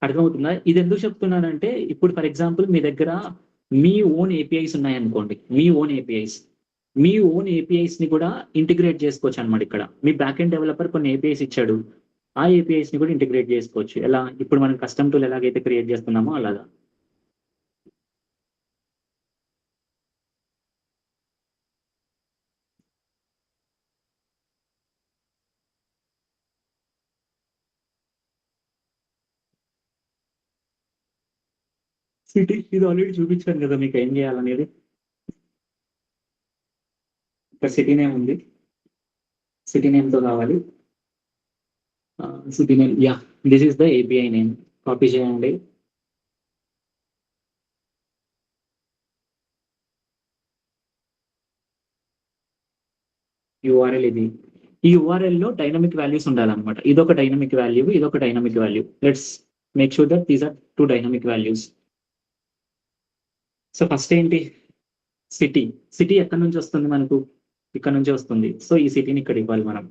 అర్థమవుతుందా? ఇది ఎందుకు చెప్తున్నానంటే ఇప్పుడు ఫర్ ఎగ్జాంపుల్ మీ దగ్గర మీ ఓన్ ఏపీఐస్ ఉన్నాయనుకోండి. మీ ఓన్ ఏపీఐస్ ని కూడా ఇంటిగ్రేట్ చేసుకోవచ్చు అనమాట. ఇక్కడ మీ బ్యాక్ ఎండ్ డెవలపర్ కొన్ని ఏపీఐస్ ఇచ్చాడు, ఆ ఏపీఐస్ ని కూడా ఇంటిగ్రేట్ చేసుకోవచ్చు. ఎలా, ఇప్పుడు మనం కస్టమ్ టూల్ ఎలాగైతే క్రియేట్ చేస్తున్నామో అలాగా. సిటీ ఇది ఆల్రెడీ చూపించాను కదా మీకు ఏం చేయాలనేది. ఇక్కడ సిటీ నేమ్ ఉంది, సిటీ నేమ్ తో కావాలి. City name, ya, this is the API name. Copy చేయండి. యూఆర్ఎల్ ఇది. ఈ యూఆర్ఎల్ లో డైనమిక్ వాల్యూస్ ఉండాలన్నమాట. ఇదొక డైనమిక్ వాల్యూ, ఇదొక dynamic value. Let's make sure that these are 2 dynamic values. So first ఏంటి, సిటీ. సిటీ ఎక్కడి నుంచి వస్తుంది మనకు, ఇక్కడ నుంచి వస్తుంది. సో ఈ సిటీని ఇక్కడ ఇవ్వాలి మనం.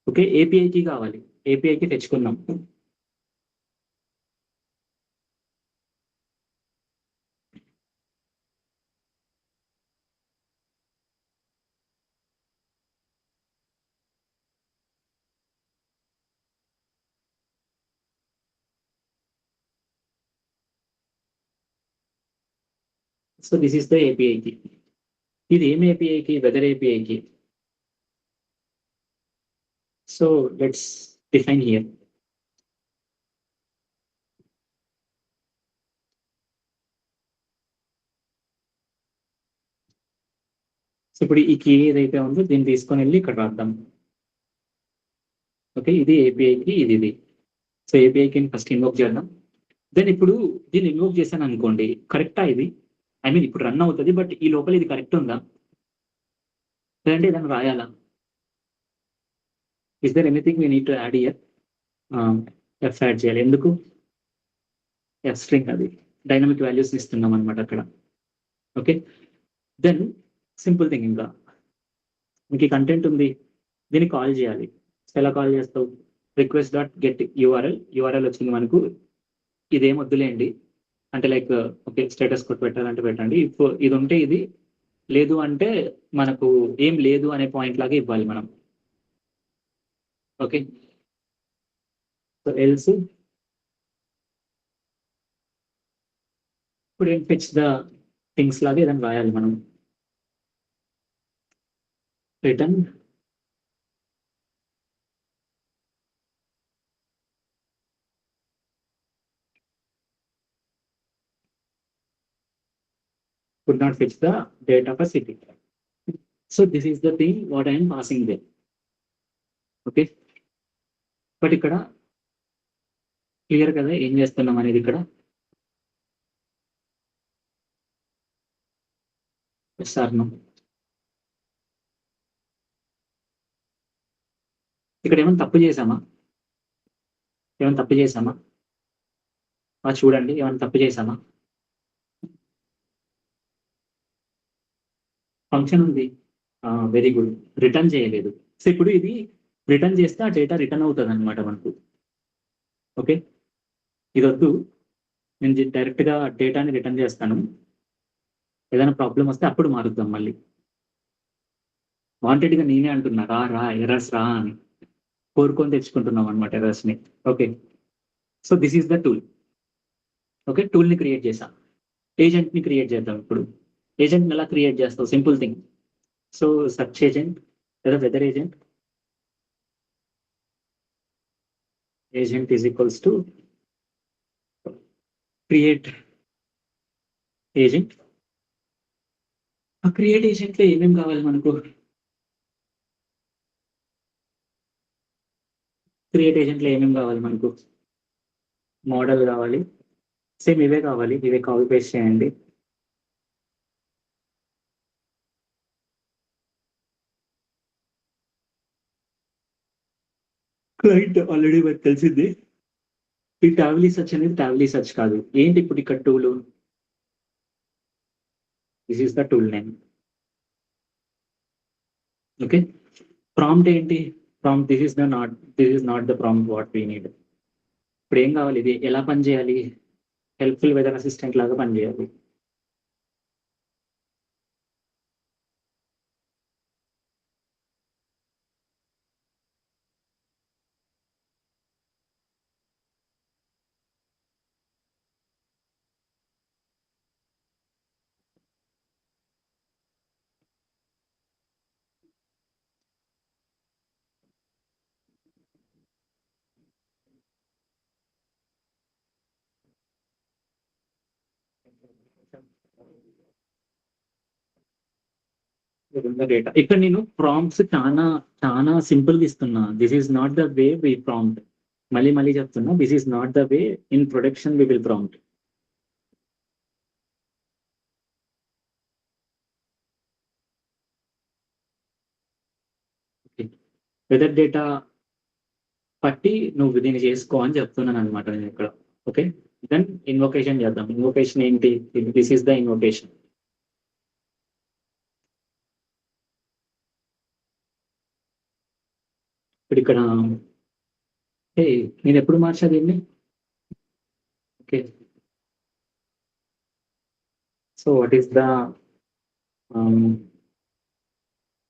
ఓకే, ఏపీఐకి కావాలి, ఏపీఐకి తెచ్చుకుందాం. So this is the API key. ఇది ఏం ఏపీఐకి, weather API key. So let's define here. So ఇప్పుడు ఈ కీ ఏదైతే ఉందో దీన్ని తీసుకొని వెళ్ళి ఇక్కడ రాద్దాం. ఓకే, ఇది ఏపీఐకి, ఇది. సో ఏపీఐకి ఫస్ట్ ఇన్వోక్ చేద్దాం. దెన్ ఇప్పుడు దీన్ని ఇన్వోక్ చేశాను అనుకోండి, కరెక్టా ఇది? ఐ మీన్ ఇప్పుడు రన్ అవుతుంది, బట్ ఈ లోపల ఇది కరెక్ట్ ఉందా? లేదంటే ఏదైనా రాయాలా? Is there anything we need to add here? F add చేయాలి. ఎందుకు? ఎఫ్ స్ట్రింగ్ అది డైనమిక్ వాల్యూస్ ఇస్తున్నాం అనమాట అక్కడ. ఓకే, దెన్ సింపుల్ థింగ్, ఇంకా మీకు కంటెంట్ ఉంది, దీన్ని కాల్ చేయాలి. ఎలా కాల్ చేస్తావు? రిక్వెస్ట్ డాట్ గెట్ యూఆర్ఎల్ వచ్చింది మనకు. ఇదేం వద్దులేండి, అంటే లైక్ ఓకే స్టేటస్ కోడ్ పెట్టాలంటే పెట్టండి. ఇప్పుడు ఇది ఉంటే ఇది, లేదు అంటే మనకు ఏం లేదు అనే పాయింట్ లాగా ఇవ్వాలి మనం. ఓకే, సో ఎల్స్ ఇప్పుడు ఏం ఫెచ్ ద థింగ్స్ లాగా ఏదైనా రాయాలి మనం. Return could not fetch the date of a city. So this is the thing what I am passing there. Okay, but ఇక్కడ క్లియర్ కదా ఏం చేస్తున్నాం అనేది. ఇక్కడ సార్ ఇక్కడ ఏమైనా తప్పు చేసామా? ఏమైనా తప్పు చేసామా? చూడండి, ఏమైనా తప్పు చేసామా? ఫంక్షన్ ఉంది, వెరీ గుడ్. రిటర్న్ చేయలేదు. సో ఇప్పుడు ఇది రిటర్న్ చేస్తే ఆ డేటా రిటర్న్ అవుతుంది అనమాట మనకు. ఓకే, ఇది వద్దు, నేను డైరెక్ట్గా డేటాని రిటర్న్ చేస్తాను. ఏదైనా ప్రాబ్లం వస్తే అప్పుడు మారుద్దాం మళ్ళీ. వాంటెడ్గా నేనే అంటున్నా రా ఎర్రర్స్ రా అని, కోరుకొని తెచ్చుకుంటున్నాం అనమాట ఎర్రర్స్ని. Okay, so this is the tool. Okay, టూల్ని క్రియేట్ చేసా. ఏజెంట్ని క్రియేట్ చేద్దాం ఇప్పుడు. ఏజెంట్ని ఎలా క్రియేట్ చేస్తావు? Simple thing. So search agent లేదా weather agent, agent is equals to create agent. ఆ క్రియేట్ ఏజెంట్లో ఏమేమి కావాలి మనకు? క్రియేట్ ఏజెంట్లో ఏమేమి కావాలి మనకు? మోడల్ కావాలి, సేమ్ ఇవే కావాలి, ఇవే కాపీ పేస్ట్ చేయండి. క్లయింట్ ఆల్రెడీ మనకు తెలిసింది. ఈ ట్యాబ్లీ సర్చ్ అనేది ట్యాబ్లీ సర్చ్ కాదు. ఏంటి ఇప్పుడు ఇక్కడ tool? This is the tool name. Okay, prompt ఏంటి? Prompt this is not the prompt what we need. ఇప్పుడు ఏం కావాలి? ఇది ఎలా పనిచేయాలి? హెల్ప్ఫుల్ వెదర్ అసిస్టెంట్ లాగా పనిచేయాలి. డేటా ఇక్కడ నేను ప్రాంప్ట్స్ చాలా చాలా సింపుల్ గా ఇస్తున్నా. This is not the way we prompt. మళ్ళీ చెప్తున్నా, this is not the way in production we will prompt. Weather data పట్టి నువ్వు దీన్ని చేసుకో అని చెప్తున్నాను అనమాట నేను ఇక్కడ. ఓకే, దెన్ ఇన్వొకేషన్ చేద్దాం. ఇన్వొకేషన్ ఏంటి? This is the invocation. ఇప్పుడు ఇక్కడ నేను ఎప్పుడు మార్చా దీన్ని? Okay, so what is the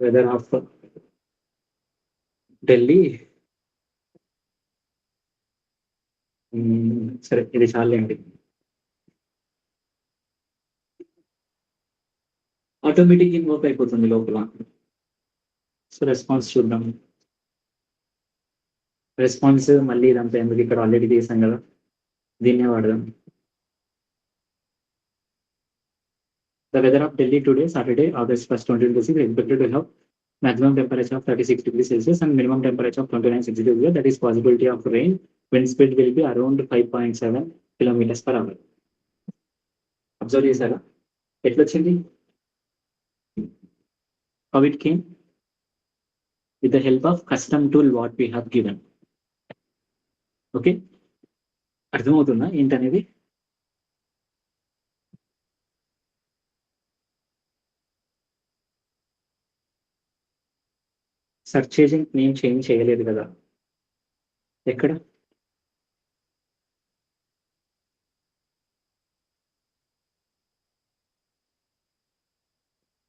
weather of Delhi? సరే, ఇది చాలండి. ఆటోమేటిక్ ఇన్వోక్ అయిపోతుంది లోపల. సో రెస్పాన్స్ చూద్దాం. రెస్పాన్స్ మళ్ళీ ఇదంతా ఎందుకు, ఇక్కడ ఆల్రెడీ చేసాం కదా, దీన్నే వాడదాం. The weather of Delhi today, Saturday, August 1st, 2026, is expected to have maximum temperature of 36 degrees Celsius and minimum temperature of 29 degrees Celsius. That is possibility of rain. Wind speed will be around 5.7 km/h. Observe చేశారా? ఎట్లొచ్చింది? How it came? With the help of custom tool what we have given. Okay. అర్థమవుతుందా ఏంటనేది? Search agent name change చేయలేదు కదా! ఎక్కడ?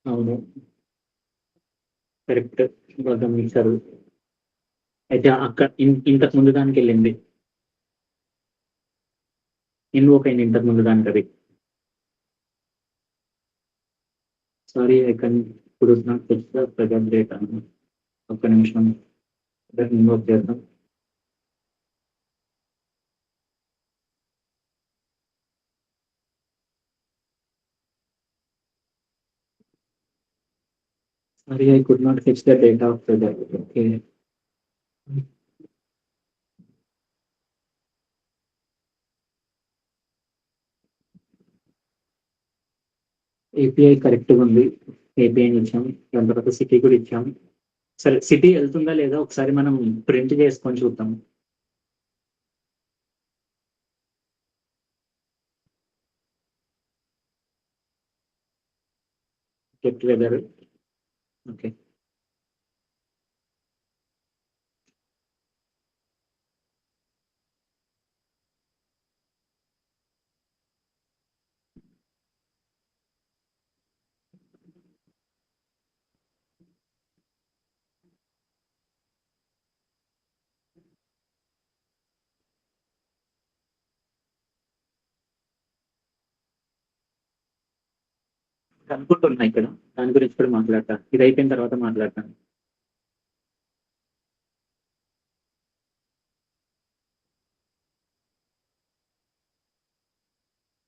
అవును. Correct. బాగా గమనించారు. అయితే ఇంతకు ముందు దానికెళ్ళింది. ఇన్వోక్ అయింది ఇంతకు ముందు దానికది. Sorry I can could not fetch the present data. ఒక్క నిమిషం. దాన్ని ఇన్వోక్ చేద్దాం. Sorry I could not fetch the data of present. Okay. API కరెక్ట్‌గా ఉంది. ఏపీఐని ఇచ్చాం. దాని తర్వాత సిటీ కూడా ఇచ్చాం. సరే సిటీ ఎళ్తుందా లేదా ఒకసారి మనం ప్రింట్ చేసుకొని చూద్దాం. Get weather. ఓకే. కనుక్కుంటున్నా ఇక్కడ. దాని గురించి కూడా మాట్లాడతా. ఇది అయిపోయిన తర్వాత మాట్లాడతాను.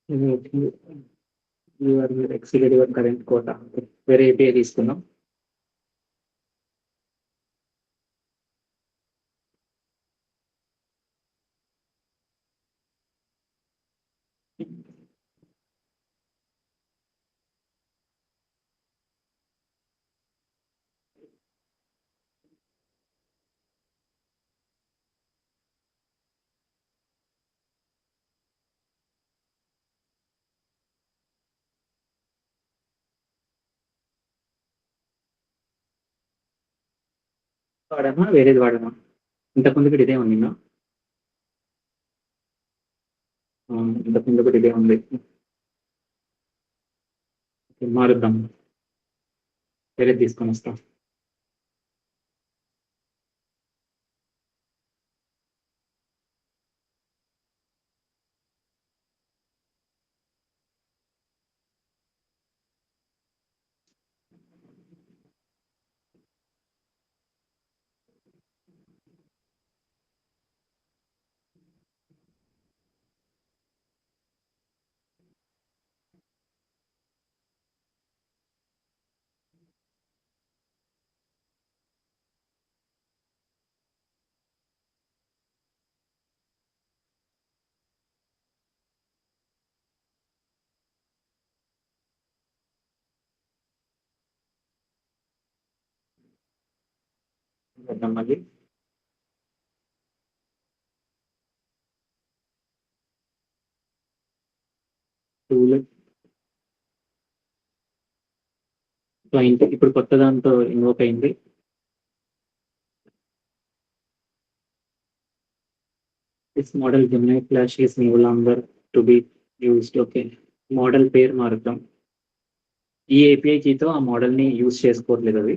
ఇది వచ్చింది. Your exceeded your current quota. వేరే ఏపీఐ తీసుకుందాం. వాడమా? వేరేది వాడమా? ఇంతకుముందు కూడా ఇదే ఉండిందా? ఇంతకుముందు కూడా ఇదే ఉంది. మారుద్దాం. వేరేది తీసుకొని వస్తా. చేద్దాం మళ్ళీ. టూల్ క్లయింట్ ఇప్పుడు కొత్త దాంతో ఇన్వోక్ అయింది. This model Gemini Flash is no longer to be used. Okay. Model పేరు మారుద్దాం. ఈ ఏపీఐ కీతో ఆ మోడల్‌ని యూజ్ చేసుకోవట్లేదు అది.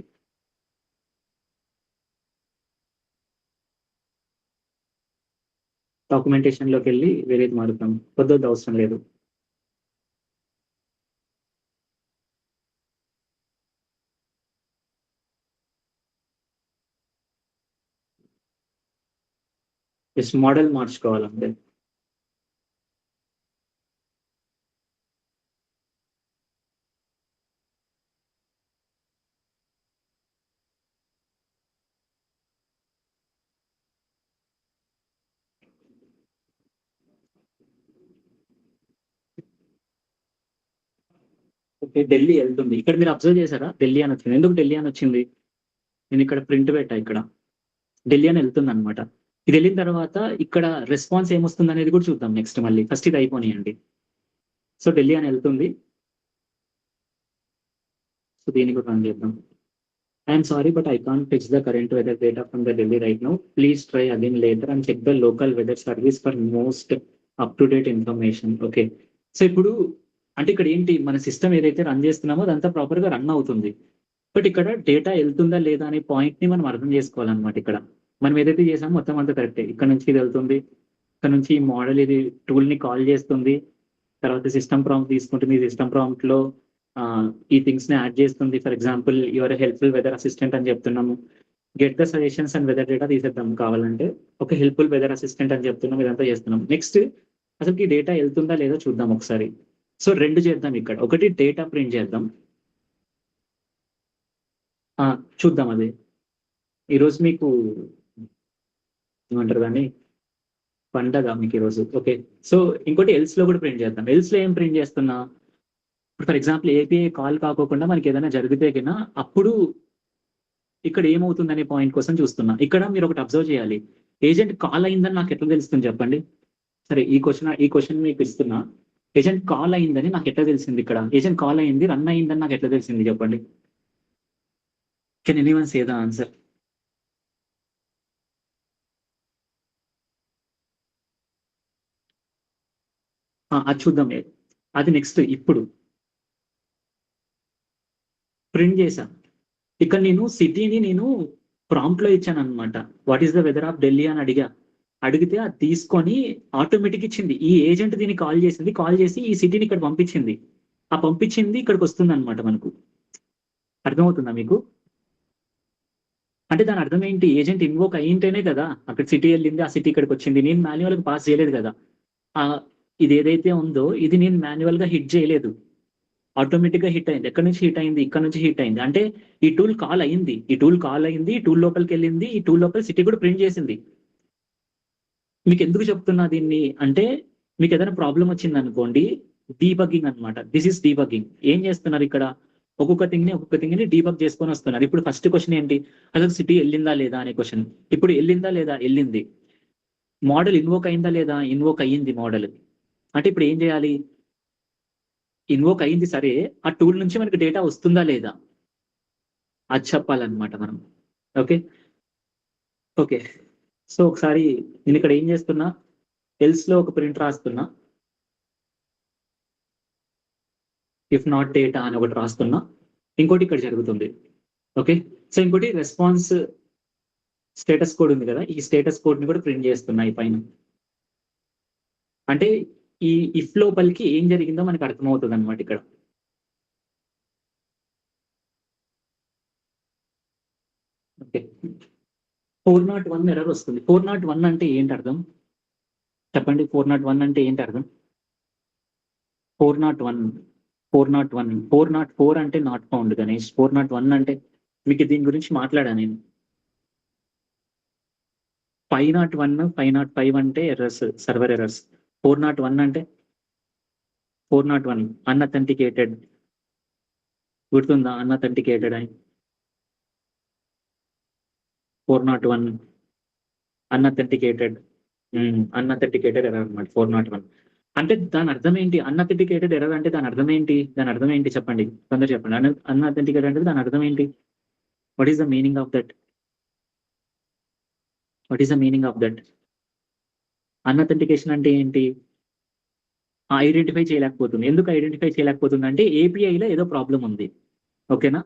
డాక్యుమెంటేషన్‌లోకెళ్ళి వేరేది మారుద్దాం. కొత్తది అవసరం లేదు. జస్ట్ మోడల్ మార్చుకోవాలంతే. ఓకే, ఢిల్లీ వెళ్తుంది. ఇక్కడ మీరు అబ్జర్వ్ చేశారా ఢిల్లీ అని వచ్చింది. ఎందుకు ఢిల్లీ అని వచ్చింది? నేను ఇక్కడ ప్రింట్ పెట్టా ఇక్కడ. ఢిల్లీ అని వెళ్తుందనమాట. ఇది వెళ్ళిన తర్వాత ఇక్కడ రెస్పాన్స్ ఏమొస్తుంది అనేది కూడా చూద్దాం నెక్స్ట్ మళ్ళీ. ఫస్ట్ ఇది అయిపోనియండి. సో ఢిల్లీ అని వెళ్తుంది. సో దీన్ని కూడా రన్ చేద్దాం. I'm sorry but I can't fix the current weather data from the Delhi right now. Please try again later and check the local weather service for most up to date information. Okay, so ఇప్పుడు అంటే ఇక్కడ ఏంటి, మన system ఏదైతే run చేస్తున్నామో అదంతా proper గా run అవుతుంది. బట్ ఇక్కడ డేటా వెళ్తుందా లేదా అనే పాయింట్ ని మనం అర్థం చేసుకోవాలన్నమాట. ఇక్కడ మనం ఏదైతే చేసామో మొత్తం అంతా కరెక్టే. ఇక్కడ నుంచి ఇది వెళ్తుంది, ఇక్కడ నుంచి ఈ మోడల్ ఇది టూల్ ని కాల్ చేస్తుంది, తర్వాత సిస్టమ్ ప్రాంప్ట్ తీసుకుంటుంది. సిస్టమ్ ప్రాంప్ట్ లో ఈ థింగ్స్ ని యాడ్ చేస్తుంది. For example your helpful weather assistant అని చెప్తున్నాము. Get the suggestions and weather data తీసేద్దాం కావాలంటే. ఒక హెల్ప్ఫుల్ వెదర్ అసిస్టెంట్ అని చెప్తున్నాం, ఇదంతా చేస్తున్నాం. నెక్స్ట్ అసలు ఈ డేటా వెళ్తుందా లేదా చూద్దాం ఒకసారి. సో రెండు చేద్దాం ఇక్కడ. ఒకటి డేటా ప్రింట్ చేద్దాం, చూద్దాం అది. ఈరోజు మీకు ఏమంటారు దాన్ని, పండగ మీకు ఈరోజు. ఓకే, సో ఇంకోటి ఎల్స్ లో కూడా ప్రింట్ చేద్దాం. ఎల్స్ లో ఏం ప్రింట్ చేస్తున్నా, ఫర్ ఎగ్జాంపుల్ ఏపీఐ కాల్ కాకోకుండా మనకి ఏదైనా జరిగితే కన్నా అప్పుడు ఇక్కడ ఏమవుతుంది అనే పాయింట్ కోసం చూస్తున్నా. ఇక్కడ మీరు ఒకటి అబ్జర్వ్ చేయాలి, ఏజెంట్ కాల్ అయిందని నాకు ఎట్లా తెలుస్తుంది చెప్పండి. సరే ఈ క్వశ్చన్ మీకు ఇస్తున్నా. ఏజెంట్ కాల్ అయిందని నాకు ఎట్లా తెలిసింది? ఇక్కడ ఏజెంట్ కాల్ అయింది, రన్ అయిందని నాకు ఎట్లా తెలిసింది చెప్పండి. Can anyone say the answer? అది చూద్దాం. అది నెక్స్ట్. ఇప్పుడు ప్రింట్ చేశా. ఇక్కడ నేను సిటీని నేను ప్రాంప్ట్ లో ఇచ్చాను అనమాట. What is the weather of Delhi అని అడిగితే అది తీసుకొని ఆటోమేటిక్ ఇచ్చింది. ఈ ఏజెంట్ దీన్ని కాల్ చేసింది, కాల్ చేసి ఈ సిటీని ఇక్కడ పంపించింది. ఆ పంపించింది ఇక్కడికి వస్తుంది అనమాట మనకు. అర్థమవుతుందా మీకు? అంటే దాని అర్థం ఏంటి, ఏజెంట్ ఇన్వోక్ అయ్యింటేనే కదా అక్కడ సిటీ వెళ్ళింది, ఆ సిటీ ఇక్కడికి వచ్చింది. నేను మాన్యువల్ గా పాస్ చేయలేదు కదా. ఇది ఏదైతే ఉందో ఇది నేను మాన్యువల్ గా హిట్ చేయలేదు, ఆటోమేటిక్ గా హిట్ అయింది. ఎక్కడి నుంచి హిట్ అయింది? ఇక్కడ నుంచి హిట్ అయింది. అంటే ఈ టూల్ కాల్ అయింది, ఈ టూల్ లోపలికి వెళ్ళింది, ఈ టూల్ లోపల సిటీ కూడా ప్రింట్ చేసింది. మీకు ఎందుకు చెప్తున్నా దీన్ని అంటే, మీకు ఏదైనా ప్రాబ్లం వచ్చింది అనుకోండి, డీబగ్గింగ్ అనమాట. This is debugging. ఏం చేస్తున్నారు ఇక్కడ, ఒక్కొక్క థింగ్ ని డీబగ్ చేసుకొని వస్తున్నారు. ఇప్పుడు ఫస్ట్ క్వశ్చన్ ఏంటి, అసలు సిటీ వెళ్ళిందా లేదా అనే క్వశ్చన్. ఇప్పుడు వెళ్ళిందా లేదా? వెళ్ళింది. మోడల్ ఇన్వోక్ అయిందా లేదా? ఇన్వోక్ అయ్యింది మోడల్. అంటే ఇప్పుడు ఏం చేయాలి, ఇన్వోక్ అయింది సరే, ఆ టూల్ నుంచి మనకి డేటా వస్తుందా లేదా అది చెప్పాలన్నమాట మనం. ఓకే ఓకే, సో ఒకసారి నేను ఇక్కడ ఏం చేస్తున్నా, ఎల్స్ లో ఒక ప్రింట్ రాస్తున్నా, ఇఫ్ నాట్ డేటా అని ఒకటి రాస్తున్నా. ఇంకోటి ఇక్కడ జరుగుతుంది. ఓకే, సో ఇంకోటి రెస్పాన్స్ స్టేటస్ కోడ్ ఉంది కదా, ఈ స్టేటస్ కోడ్ ని కూడా ప్రింట్ చేస్తున్నా ఈ పైన. అంటే ఈ ఇఫ్ లోపలికి ఏం జరిగిందో మనకు అర్థమవుతుంది అనమాట ఇక్కడ. ఓకే, 401 ఎర్రర్ వస్తుంది. 401 అంటే ఏంటి అర్థం చెప్పండి? 401 అంటే ఏంటి అర్థం? 404 అంటే నాట్ ఫౌండ్ గణేష్. 401 అంటే మీకు దీని గురించి మాట్లాడా నేను. 501 505 అంటే ఎర్రర్స్, సర్వర్ ఎర్రర్స్. 401 అంటే 401 అన్అథెంటికేటెడ్. గుర్తుందా అన్అథెంటికేటెడ్ అని? 401 అన్అథెంటికేటెడ్ ఎర్రర్ అనమాట 401. అంటే దాని అర్థం ఏంటి? అన్అథెంటికేటెడ్ ఎర్రర్ అంటే దాని అర్థం ఏంటి? చెప్పండి, తొందర చెప్పండి. అన్అథెంటికేటెడ్ అంటే దాని అర్థం ఏంటి? What is the meaning of that? Unauthentication అంటే ఏంటి? ఐడెంటిఫై చేయలేకపోతుంది. ఎందుకు ఐడెంటిఫై చేయలేకపోతుంది అంటే ఏపీఐలో ఏదో ప్రాబ్లం ఉంది. ఓకేనా?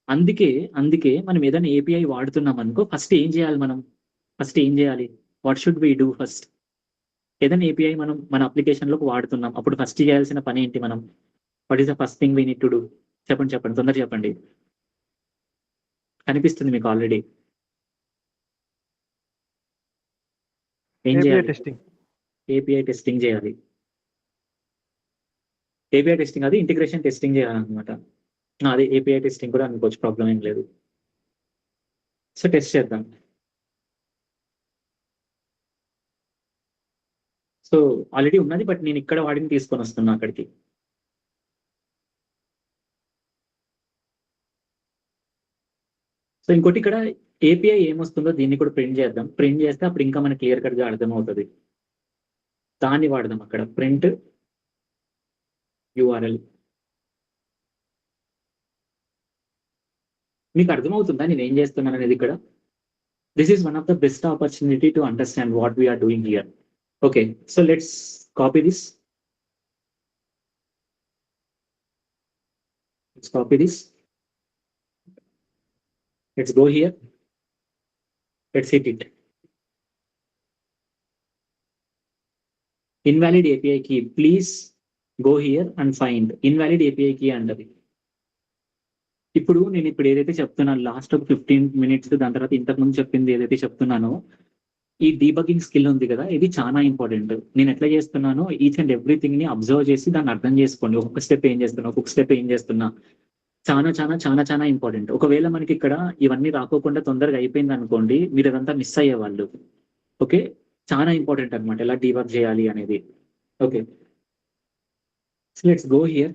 అందుకే మనం ఏదైనా ఏపీఐ వాడుతున్నాం అనుకో, ఫస్ట్ ఏం చేయాలి? What should we do first? ఏదైనా ఏపీఐ మనం మన అప్లికేషన్ లోకి వాడుతున్నాం, అప్పుడు ఫస్ట్ చేయాల్సిన పని ఏంటి మనం? What is the first thing we need to do? చెప్పండి, తొందర చెప్పండి. కనిపిస్తుంది మీకు ఆల్రెడీ. ఏం చేయాలి? ఏపీఐ టెస్టింగ్ చేయాలి. ఏపీఐ టెస్టింగ్ అది ఇంటిగ్రేషన్ టెస్టింగ్ చేయాలన్నమాట. అదే ఏపీఐ టెస్టింగ్ కూడా అనుకోవచ్చు, ప్రాబ్లం ఏం లేదు. సో టెస్ట్ చేద్దాం. సో ఆల్రెడీ ఉన్నది, బట్ నేను ఇక్కడ వాడిని తీసుకొని వస్తున్నా అక్కడికి. సో ఇంకోటి ఇక్కడ ఏపీఐ ఏమొస్తుందో దీన్ని కూడా ప్రింట్ చేద్దాం. ప్రింట్ చేస్తే అప్పుడు ఇంకా మనకి క్లియర్ కట్‌గా అర్థమవుతది. దాన్ని వాడదాం అక్కడ. Print URL. మీకు అర్థమవుతుందా నేనేం చేస్తున్నాననేది ఇక్కడ? This is one of the best opportunity to understand what we are doing here. Okay. So let's copy this. Let's copy this. Let's go here. Let's hit it. Invalid API key. Please go here and find invalid API key అంటది. ఇప్పుడు నేను ఏదైతే చెప్తున్నాను last ఒక 15 minutes దాని తర్వాత ఇంతకుముందు చెప్పింది ఏదైతే చెప్తున్నానో ఈ డీబగ్గింగ్ స్కిల్ ఉంది కదా ఇది చాలా ఇంపార్టెంట్. నేను ఎట్లా చేస్తున్నానో ఈచ్ అండ్ ఎవ్రీథింగ్ ని అబ్జర్వ్ చేసి దాన్ని అర్థం చేసుకోండి. ఒక్కొక్క స్టెప్ ఏం చేస్తున్నా, ఒక్కొక్క స్టెప్ ఏం చేస్తున్నా చాలా చాలా చాలా చాలా ఇంపార్టెంట్. ఒకవేళ మనకి ఇక్కడ ఇవన్నీ రాకోకుండా తొందరగా అయిపోయింది అనుకోండి మీరు అదంతా మిస్ అయ్యేవాళ్ళు. ఓకే, చాలా ఇంపార్టెంట్ అనమాట ఎలా డీబగ్ చేయాలి అనేది. Okay, let's go here.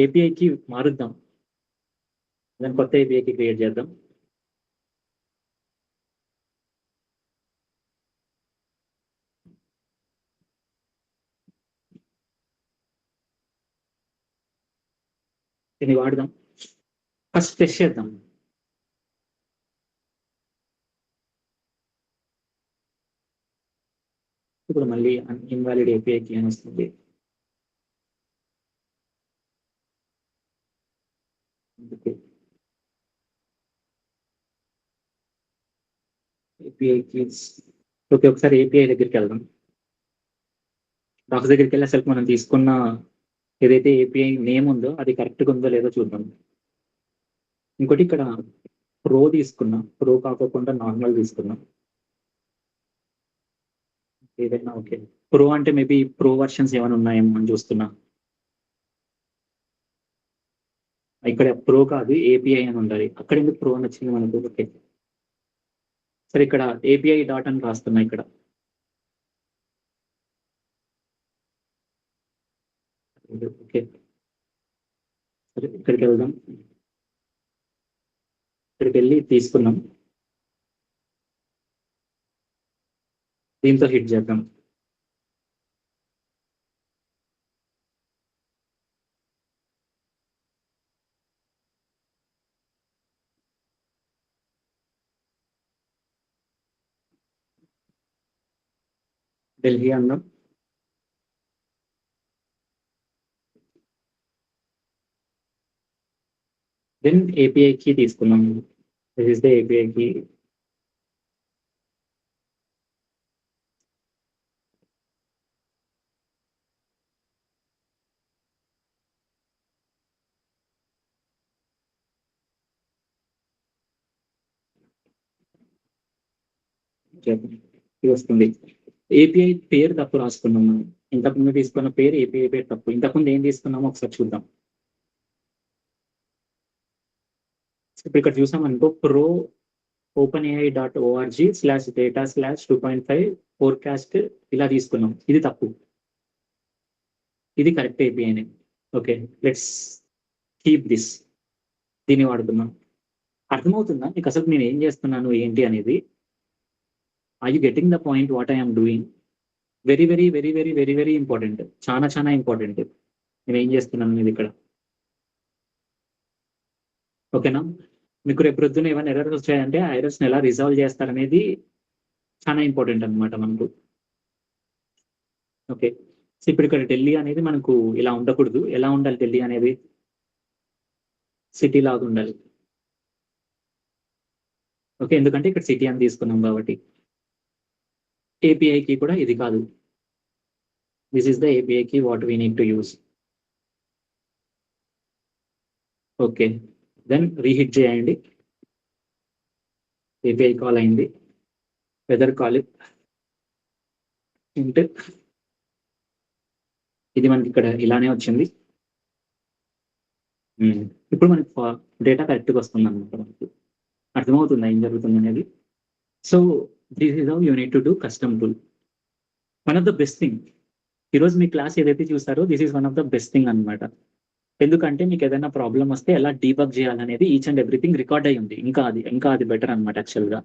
ఏపీఐకి మారుద్దాం, దాని కొత్త ఏపీఐకి క్రియేట్ చేద్దాం. దీన్ని వాడదాం. ఫస్ట్ టెస్ట్ చేద్దాం. ఇప్పుడు మళ్ళీ ఇన్వాలిడ్ ఏపీఐకి అని వస్తుంది. API keys. ఓకే, ఒకసారి ఏపీఐ దగ్గరికి వెళ్దాం. డాక్స్ దగ్గరికి వెళ్ళి అసలు మనం తీసుకున్న ఏదైతే ఏపీఐ నేమ్ ఉందో అది కరెక్ట్గా ఉందో లేదో చూద్దాం. ఇంకోటి ఇక్కడ ప్రో తీసుకున్నాం, ప్రో కాకుండా నార్మల్ తీసుకున్నాం ఏదైనా. ఓకే, ప్రో అంటే మేబీ ప్రో వర్షన్స్ ఏమైనా ఉన్నాయేమో అని చూస్తున్నా. ఇక్కడ ప్రో కాదు ఏపీఐ అని ఉండాలి, అక్కడ ఎందుకు ప్రో అని వచ్చింది మనకు. ఓకే సరే, ఇక్కడ ఏపీఐ డాట్ అని రాస్తున్నా ఇక్కడ. ఓకే సరే, ఇక్కడికి వెళ్దాం. ఇక్కడికి వెళ్ళి తీసుకున్నాం, దీంతో హిట్ చేద్దాం. ఢిల్లీ అన్నాం. దెన్ ఏపీఐ కి తీసుకున్నాం. దిస్ ఇస్ ద ఏపీఐ కి. ఇది వస్తుంది. ఏపీఐ పేరు తప్పు రాసుకున్నాం మనం. ఇంతకుముందు తీసుకున్న పేరు ఏపీఐ పేరు తప్పు. ఇంతకుముందు ఏం తీసుకున్నామో ఒకసారి చూద్దాం. ఇప్పుడు ఇక్కడ చూసామనుకో ప్రో openai.org/data/2.5 ఫోర్కాస్ట్ ఇలా తీసుకున్నాం. ఇది తప్పు, ఇది correct API name. Okay, let's keep this. దీన్ని వాడుతున్నాం. అర్థమవుతుందా మీకు అసలు నేను ఏం చేస్తున్నాను ఏంటి అనేది? Are you getting the point what I'm doing? Very very very very very very important, చాలా చాలా ఇంపార్టెంట్ నేను ఏం చేస్తున్నాను అనేది ఇక్కడ. ఓకేనా? మీకు రేపు పొద్దున ఏమైనా ఎర్రర్స్ వచ్చాయంటే ఆ ఎర్రర్స్ని ఎలా రిజాల్వ్ చేస్తారనేది చాలా ఇంపార్టెంట్ అనమాట మనకు. ఓకే, సో ఇప్పుడు ఇక్కడ ఢిల్లీ అనేది మనకు ఇలా ఉండకూడదు. ఎలా ఉండాలి ఢిల్లీ అనేది? సిటీ లాగా ఉండాలి. ఓకే, ఎందుకంటే ఇక్కడ సిటీ అని తీసుకున్నాం కాబట్టి. ఏపీఐకి కూడా ఇది కాదు. దిస్ ఈస్ ద ఏపీఐ కి what we need to use. Okay, then rehit చేయండి. ఏపీఐ కాల్ అయింది. వెదర్ కాల్ ఇంట్. ఇది మనకి ఇక్కడ ఇలానే వచ్చింది. ఇప్పుడు మనకి డేటా కరెక్ట్గా వస్తుంది అనమాట. మనకి అర్థమవుతుందా ఏం జరుగుతుంది అనేది? So this is how you need to do custom tool. One of the best thing ఈరోజు మీ క్లాస్ ఏదైతే చూసారో this is one of the best thing అనమాట. ఎందుకంటే మీకు ఏదైనా ప్రాబ్లం వస్తే ఎలా డీబగ్ చేయాలనేది ఈచ్ అండ్ ఎవ్రీథింగ్ రికార్డ్ అయ్యి ఉంది. ఇంకా అది బెటర్ అనమాట యాక్చువల్‌గా.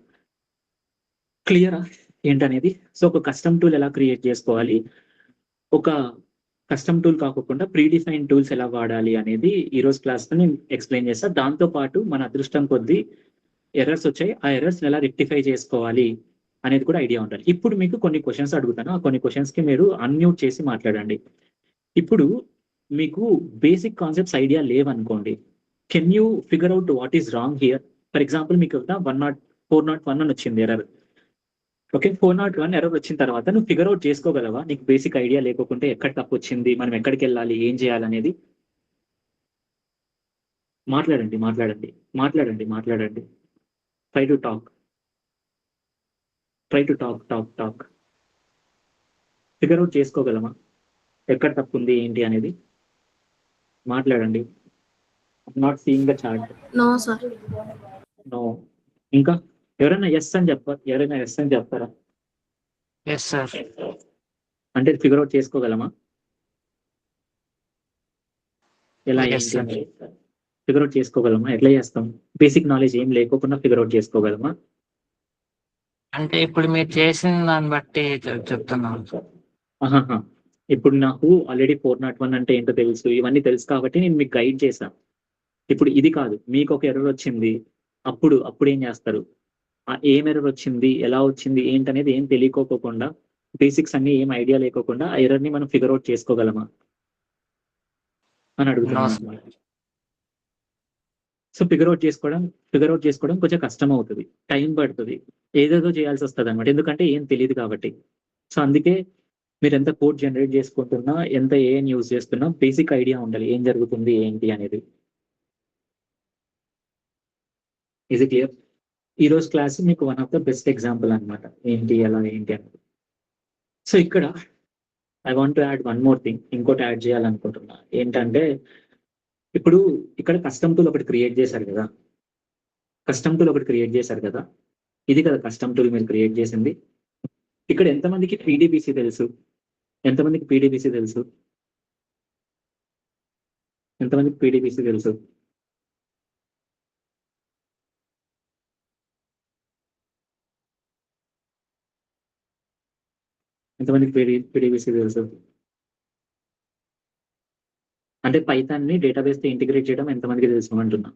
క్లియరా ఏంటనేది? సో, ఒక కస్టమ్ టూల్ ఎలా క్రియేట్ చేసుకోవాలి? ఒక కస్టమ్ టూల్ కాకోకుండా ప్రీ డిఫైన్డ్ టూల్స్ ఎలా వాడాలి అనేది ఈరోజు క్లాస్‌లో నేను ఎక్స్‌ప్లెయిన్ చేస్తా. దాంతో పాటు మన అదృష్టం కొద్దీ ఎర్రర్స్ వచ్చాయి. ఆ ఎర్రర్స్‌ని ఎలా రెక్టిఫై చేసుకోవాలి అనేది కూడా ఐడియా ఉండాలి. ఇప్పుడు మీకు కొన్ని క్వెషన్స్ అడుగుతాను. ఆ కొన్ని క్వెషన్స్‌కి మీరు అన్‌మ్యూట్ చేసి మాట్లాడండి. ఇప్పుడు మీకు బేసిక్ కాన్సెప్ట్స్ ఐడియా లేవనుకోండి. Can you figure out what is wrong here? For example మీకు 401 అని వచ్చింది ఎర్రర్. ఓకే. 401 ఎర్రర్ వచ్చిన తర్వాత నువ్వు ఫిగర్ ఔట్ చేసుకోగలవా? నీకు బేసిక్ ఐడియా లేకోకుంటే ఎక్కడ తప్పొచ్చింది? మనం ఎక్కడికెళ్ళాలి? ఏం చేయాలనేది? మాట్లాడండి. మాట్లాడండి. Try to talk. Talk. Figure out చేసుకోగలమా? ఎక్కడ తప్పుంది? ఏంటి అనేది? మాట్లాడండి. Not seeing the chat.
No sir.
No. ఇంకా ఎవరైనా యెస్ అని చెప్తారా?
Yes sir.
అంటే ఫిగర్ ఔట్ చేసుకోగలమా? ఎలా
Yes,
ఏంటి
sir.
అనేది ఫిగర్ ఔట్ చేసుకోగలమా? ఎట్లా చేస్తాం? బేసిక్ నాలెడ్జ్ ఏం లేకోకుండా ఫిగర్ ఔట్ చేసుకోగలమా?
అంటే ఇప్పుడు మీరు చేసిన దాన్ని బట్టి చెప్తున్నాను సార్.
ఆహాహా! ఇప్పుడు నాకు ఆల్రెడీ 401 అంటే ఏంటో తెలుసు. ఇవన్నీ తెలుసు కాబట్టి నేను మీకు గైడ్ చేశా. ఇప్పుడు ఇది కాదు. మీకొక ఎర్రర్ వచ్చింది. అప్పుడేం చేస్తారు? ఏం ఎర్రర్ వచ్చింది? ఎలా వచ్చింది? ఏంటనేది ఏం తెలియకోకుండా బేసిక్స్ అన్నీ ఏం ఐడియా లేకోకుండా ఆ ఎర్రర్‌ని మనం ఫిగర్ ఔట్ చేసుకోగలమా? అని
నో
అడుగుతున్నానన్నమాట. సో, ఫిగర్ ఔట్ చేసుకోవడం కొంచెం కష్టమవుతది. టైం పడతది. ఏదేదో చేయాల్సొస్తదన్నమాట. ఎందుకంటే ఏం తెలీదు కాబట్టి. సో, అందుకే మీరెంత కోడ్ జనరేట్ చేసుకుంటున్నా, ఎంత ఏఐని యూజ్ చేస్తున్నా బేసిక్ ఐడియా ఉండాలి. ఏం జరుగుతుంది? ఏంటి అనేది? Is it clear? ఈరోజు క్లాస్ మీకు one of the best example అన్నమాట. ఏంటి? ఎలా? ఏంటి అనేది. సో, ఇక్కడ I want to add one more thing. ఇంకోటి యాడ్ చేయాలనుకుంటున్నా. ఏంటంటే ఇప్పుడు ఇక్కడ కస్టమ్ టూల్ ఒకటి క్రియేట్ చేశారు కదా! ఇది కదా కస్టమ్ టూల్ మీరు క్రియేట్ చేసింది. ఇక్కడ ఎంతమందికి పీడీబీసీ తెలుసు? ఎంతమందికి పీడీబీసీ తెలుసు? ఎంతమందికి పీడీబీసీ తెలుసు? ఎంతమందికి పీడీబీసీ తెలుసు? అంటే పైథాన్‌ని డేటాబేస్‌తో ఇంటిగ్రేట్ చేయడం ఎంతమందికి తెలుసు అంటున్నా?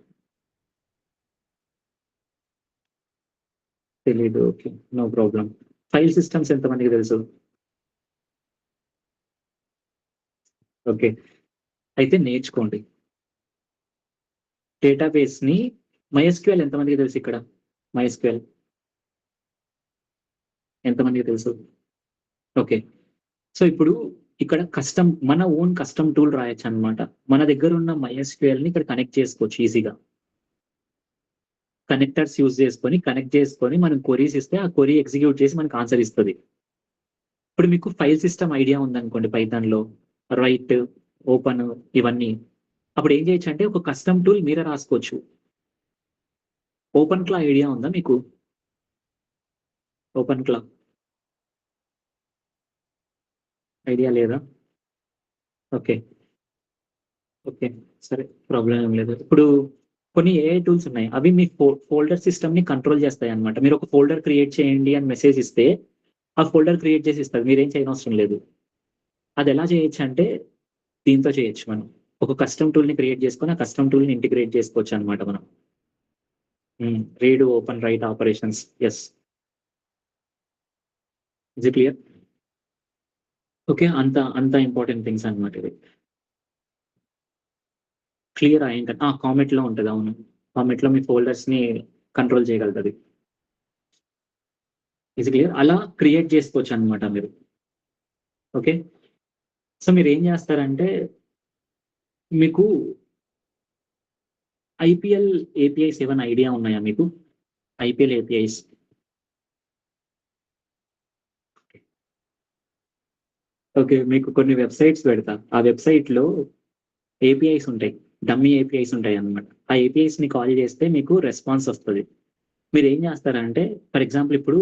తెలీదు. Okay. No problem. File systems ఎంతమందికి తెలుసు? ఓకే. అయితే నేర్చుకోండి. డేటాబేస్‌ని మైఎస్‌క్యూఎల్ ఎంతమందికి తెలుసు ఇక్కడ? మైఎస్‌క్యూఎల్ ఎంతమందికి తెలుసు? ఓకే. సో, ఇప్పుడు ఇక్కడ మన ఓన్ కస్టమ్ టూల్ రాయొచ్చనమాట. మన దగ్గరున్న మైఎస్‌క్యూఎల్‌ని ఇక్కడ కనెక్ట్ చేసుకోవచ్చు ఈజీగా. కనెక్టర్స్ యూజ్ కనెక్ట్ చేసుకొని మనం క్వెరీస్ ఇస్తే ఆ క్వెరీ ఎగ్జిక్యూట్ చేసి మనకు ఆన్సర్ ఇస్తది. ఇప్పుడు మీకు ఫైల్ సిస్టమ్ ఐడియా ఉందనుకోండి పైథాన్‌లో రైట్, ఓపెన్ ఇవన్నీ. అప్పుడు ఏం చేయొచ్చంటే ఒక కస్టమ్ టూల్ మీరే రాసుకోవచ్చు. ఓపెన్ క్లా ఐడియా ఉందా మీకు? ఓపెన్ క్లా ఐడియా లేదా? ఓకే. సరే. ప్రాబ్లమ్ ఏం లేదు. ఇప్పుడు కొన్ని ఏఐ టూల్స్ ఉన్నాయి. అవి మీ ఫోల్డర్ సిస్టమ్‌ని కంట్రోల్ చేస్తాయన్నమాట. మీరు ఒక ఫోల్డర్ క్రియేట్ చేయండి అని మెసేజ్ ఇస్తే, ఆ ఫోల్డర్ క్రియేట్ చేసి ఇస్తది. మీరేం చేయనవసరం లేదు. అదెలా చేయొచ్చంటే దీంతో చేయొచ్చు మనం. ఒక కస్టమ్ టూల్‌ని క్రియేట్ చేసుకొని, ఆ కస్టమ్ టూల్‌ని ఇంటిగ్రేట్ చేసుకోవచ్చన్నమాట మనం. Read, open, write operations. Yes. Is it clear? Okay. అంత ఇంపార్టెంట్ థింగ్స్ అన్నమాట ఇవి. క్లియరా ఏంటంటే కామెంట్‌లో ఉంటది. అవును. కామెంట్‌లో మీ ఫోల్డర్స్‌ని కంట్రోల్ చేయగలుగుతది. Is clear? అలా క్రియేట్ చేసుకోవచ్చన్నమాట మీరు. ఓకే. సో, మీరేం చేస్తారంటే మీకు ఐపీఎల్ ఏపీఐస్ ఏమైనా ఐడియా ఉన్నాయా మీకు? IPL APIs. ఓకే. మీకు కొన్ని వెబ్‌సైట్స్ పెడతా. ఆ వెబ్‌సైట్‌లో ఏపీఐస్ ఉంటాయి. డమ్మీ ఏపీఐస్ ఉంటాయన్నమాట. ఆ ఏపీఐస్‌ని కాల్ చేస్తే మీకు రెస్పాన్స్ వస్తది. మీరేం చేస్తారంటే ఫర్ ఎగ్జాంపుల్ ఇప్పుడు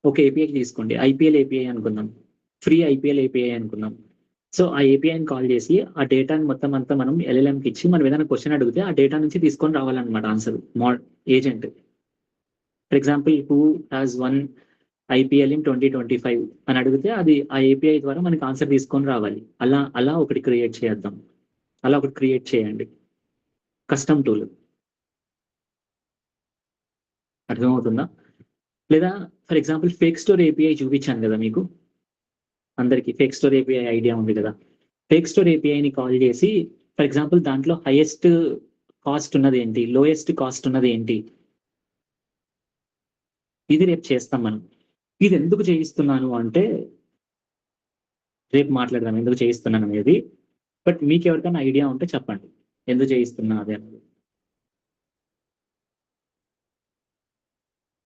ఒక ఏపీఐ తీసుకోండి. ఐపీఎల్ ఏపీఐ అనుకుందాం. ఫ్రీ ఐపీఎల్ ఏపీఐ అనుకుందాం. సో ఆ ఏపీఐని కాల్ చేసి ఆ డేటాని మొత్తం అంతా మనం ఎల్ఎల్ఎంకి ఇచ్చి మనం ఏదైనా క్వశ్చన్ అడిగితే ఆ డేటా నుంచి తీసుకొని రావాలన్నమాట answer agent. For example who has one IPL in 2025 అని అడిగితే అది ఆ ఏపీఐ ద్వారా మనకి ఆన్సర్ తీసుకొని రావాలి. అలా ఒకటి క్రియేట్ చేద్దాం. అలా ఒకటి క్రియేట్ చేయండి. Custom tool. అర్థమవుతుందా? లేదా for example fake store API చూపించాను కదా మీకు అందరికి. ఫేక్ స్టోర్ ఏపీఐ ఐడియా ఉంది కదా. ఫేక్ స్టోర్ ఏపీఐని కాల్ చేసి ఫర్ ఎగ్జాంపుల్ దాంట్లో హైయెస్ట్ కాస్ట్ ఉన్నది ఏంటి, లోయెస్ట్ కాస్ట్ ఉన్నది ఏంటి, ఇది రేపు చేస్తాం మనం. ఇది ఎందుకు చేయిస్తున్నాను అంటే రేపు మాట్లాడదాం ఎందుకు చేయిస్తున్నాను అనేది. బట్ మీకు ఎవరికైనా ఐడియా ఉంటే చెప్పండి ఎందుకు చేయిస్తున్నా అదే అనేది.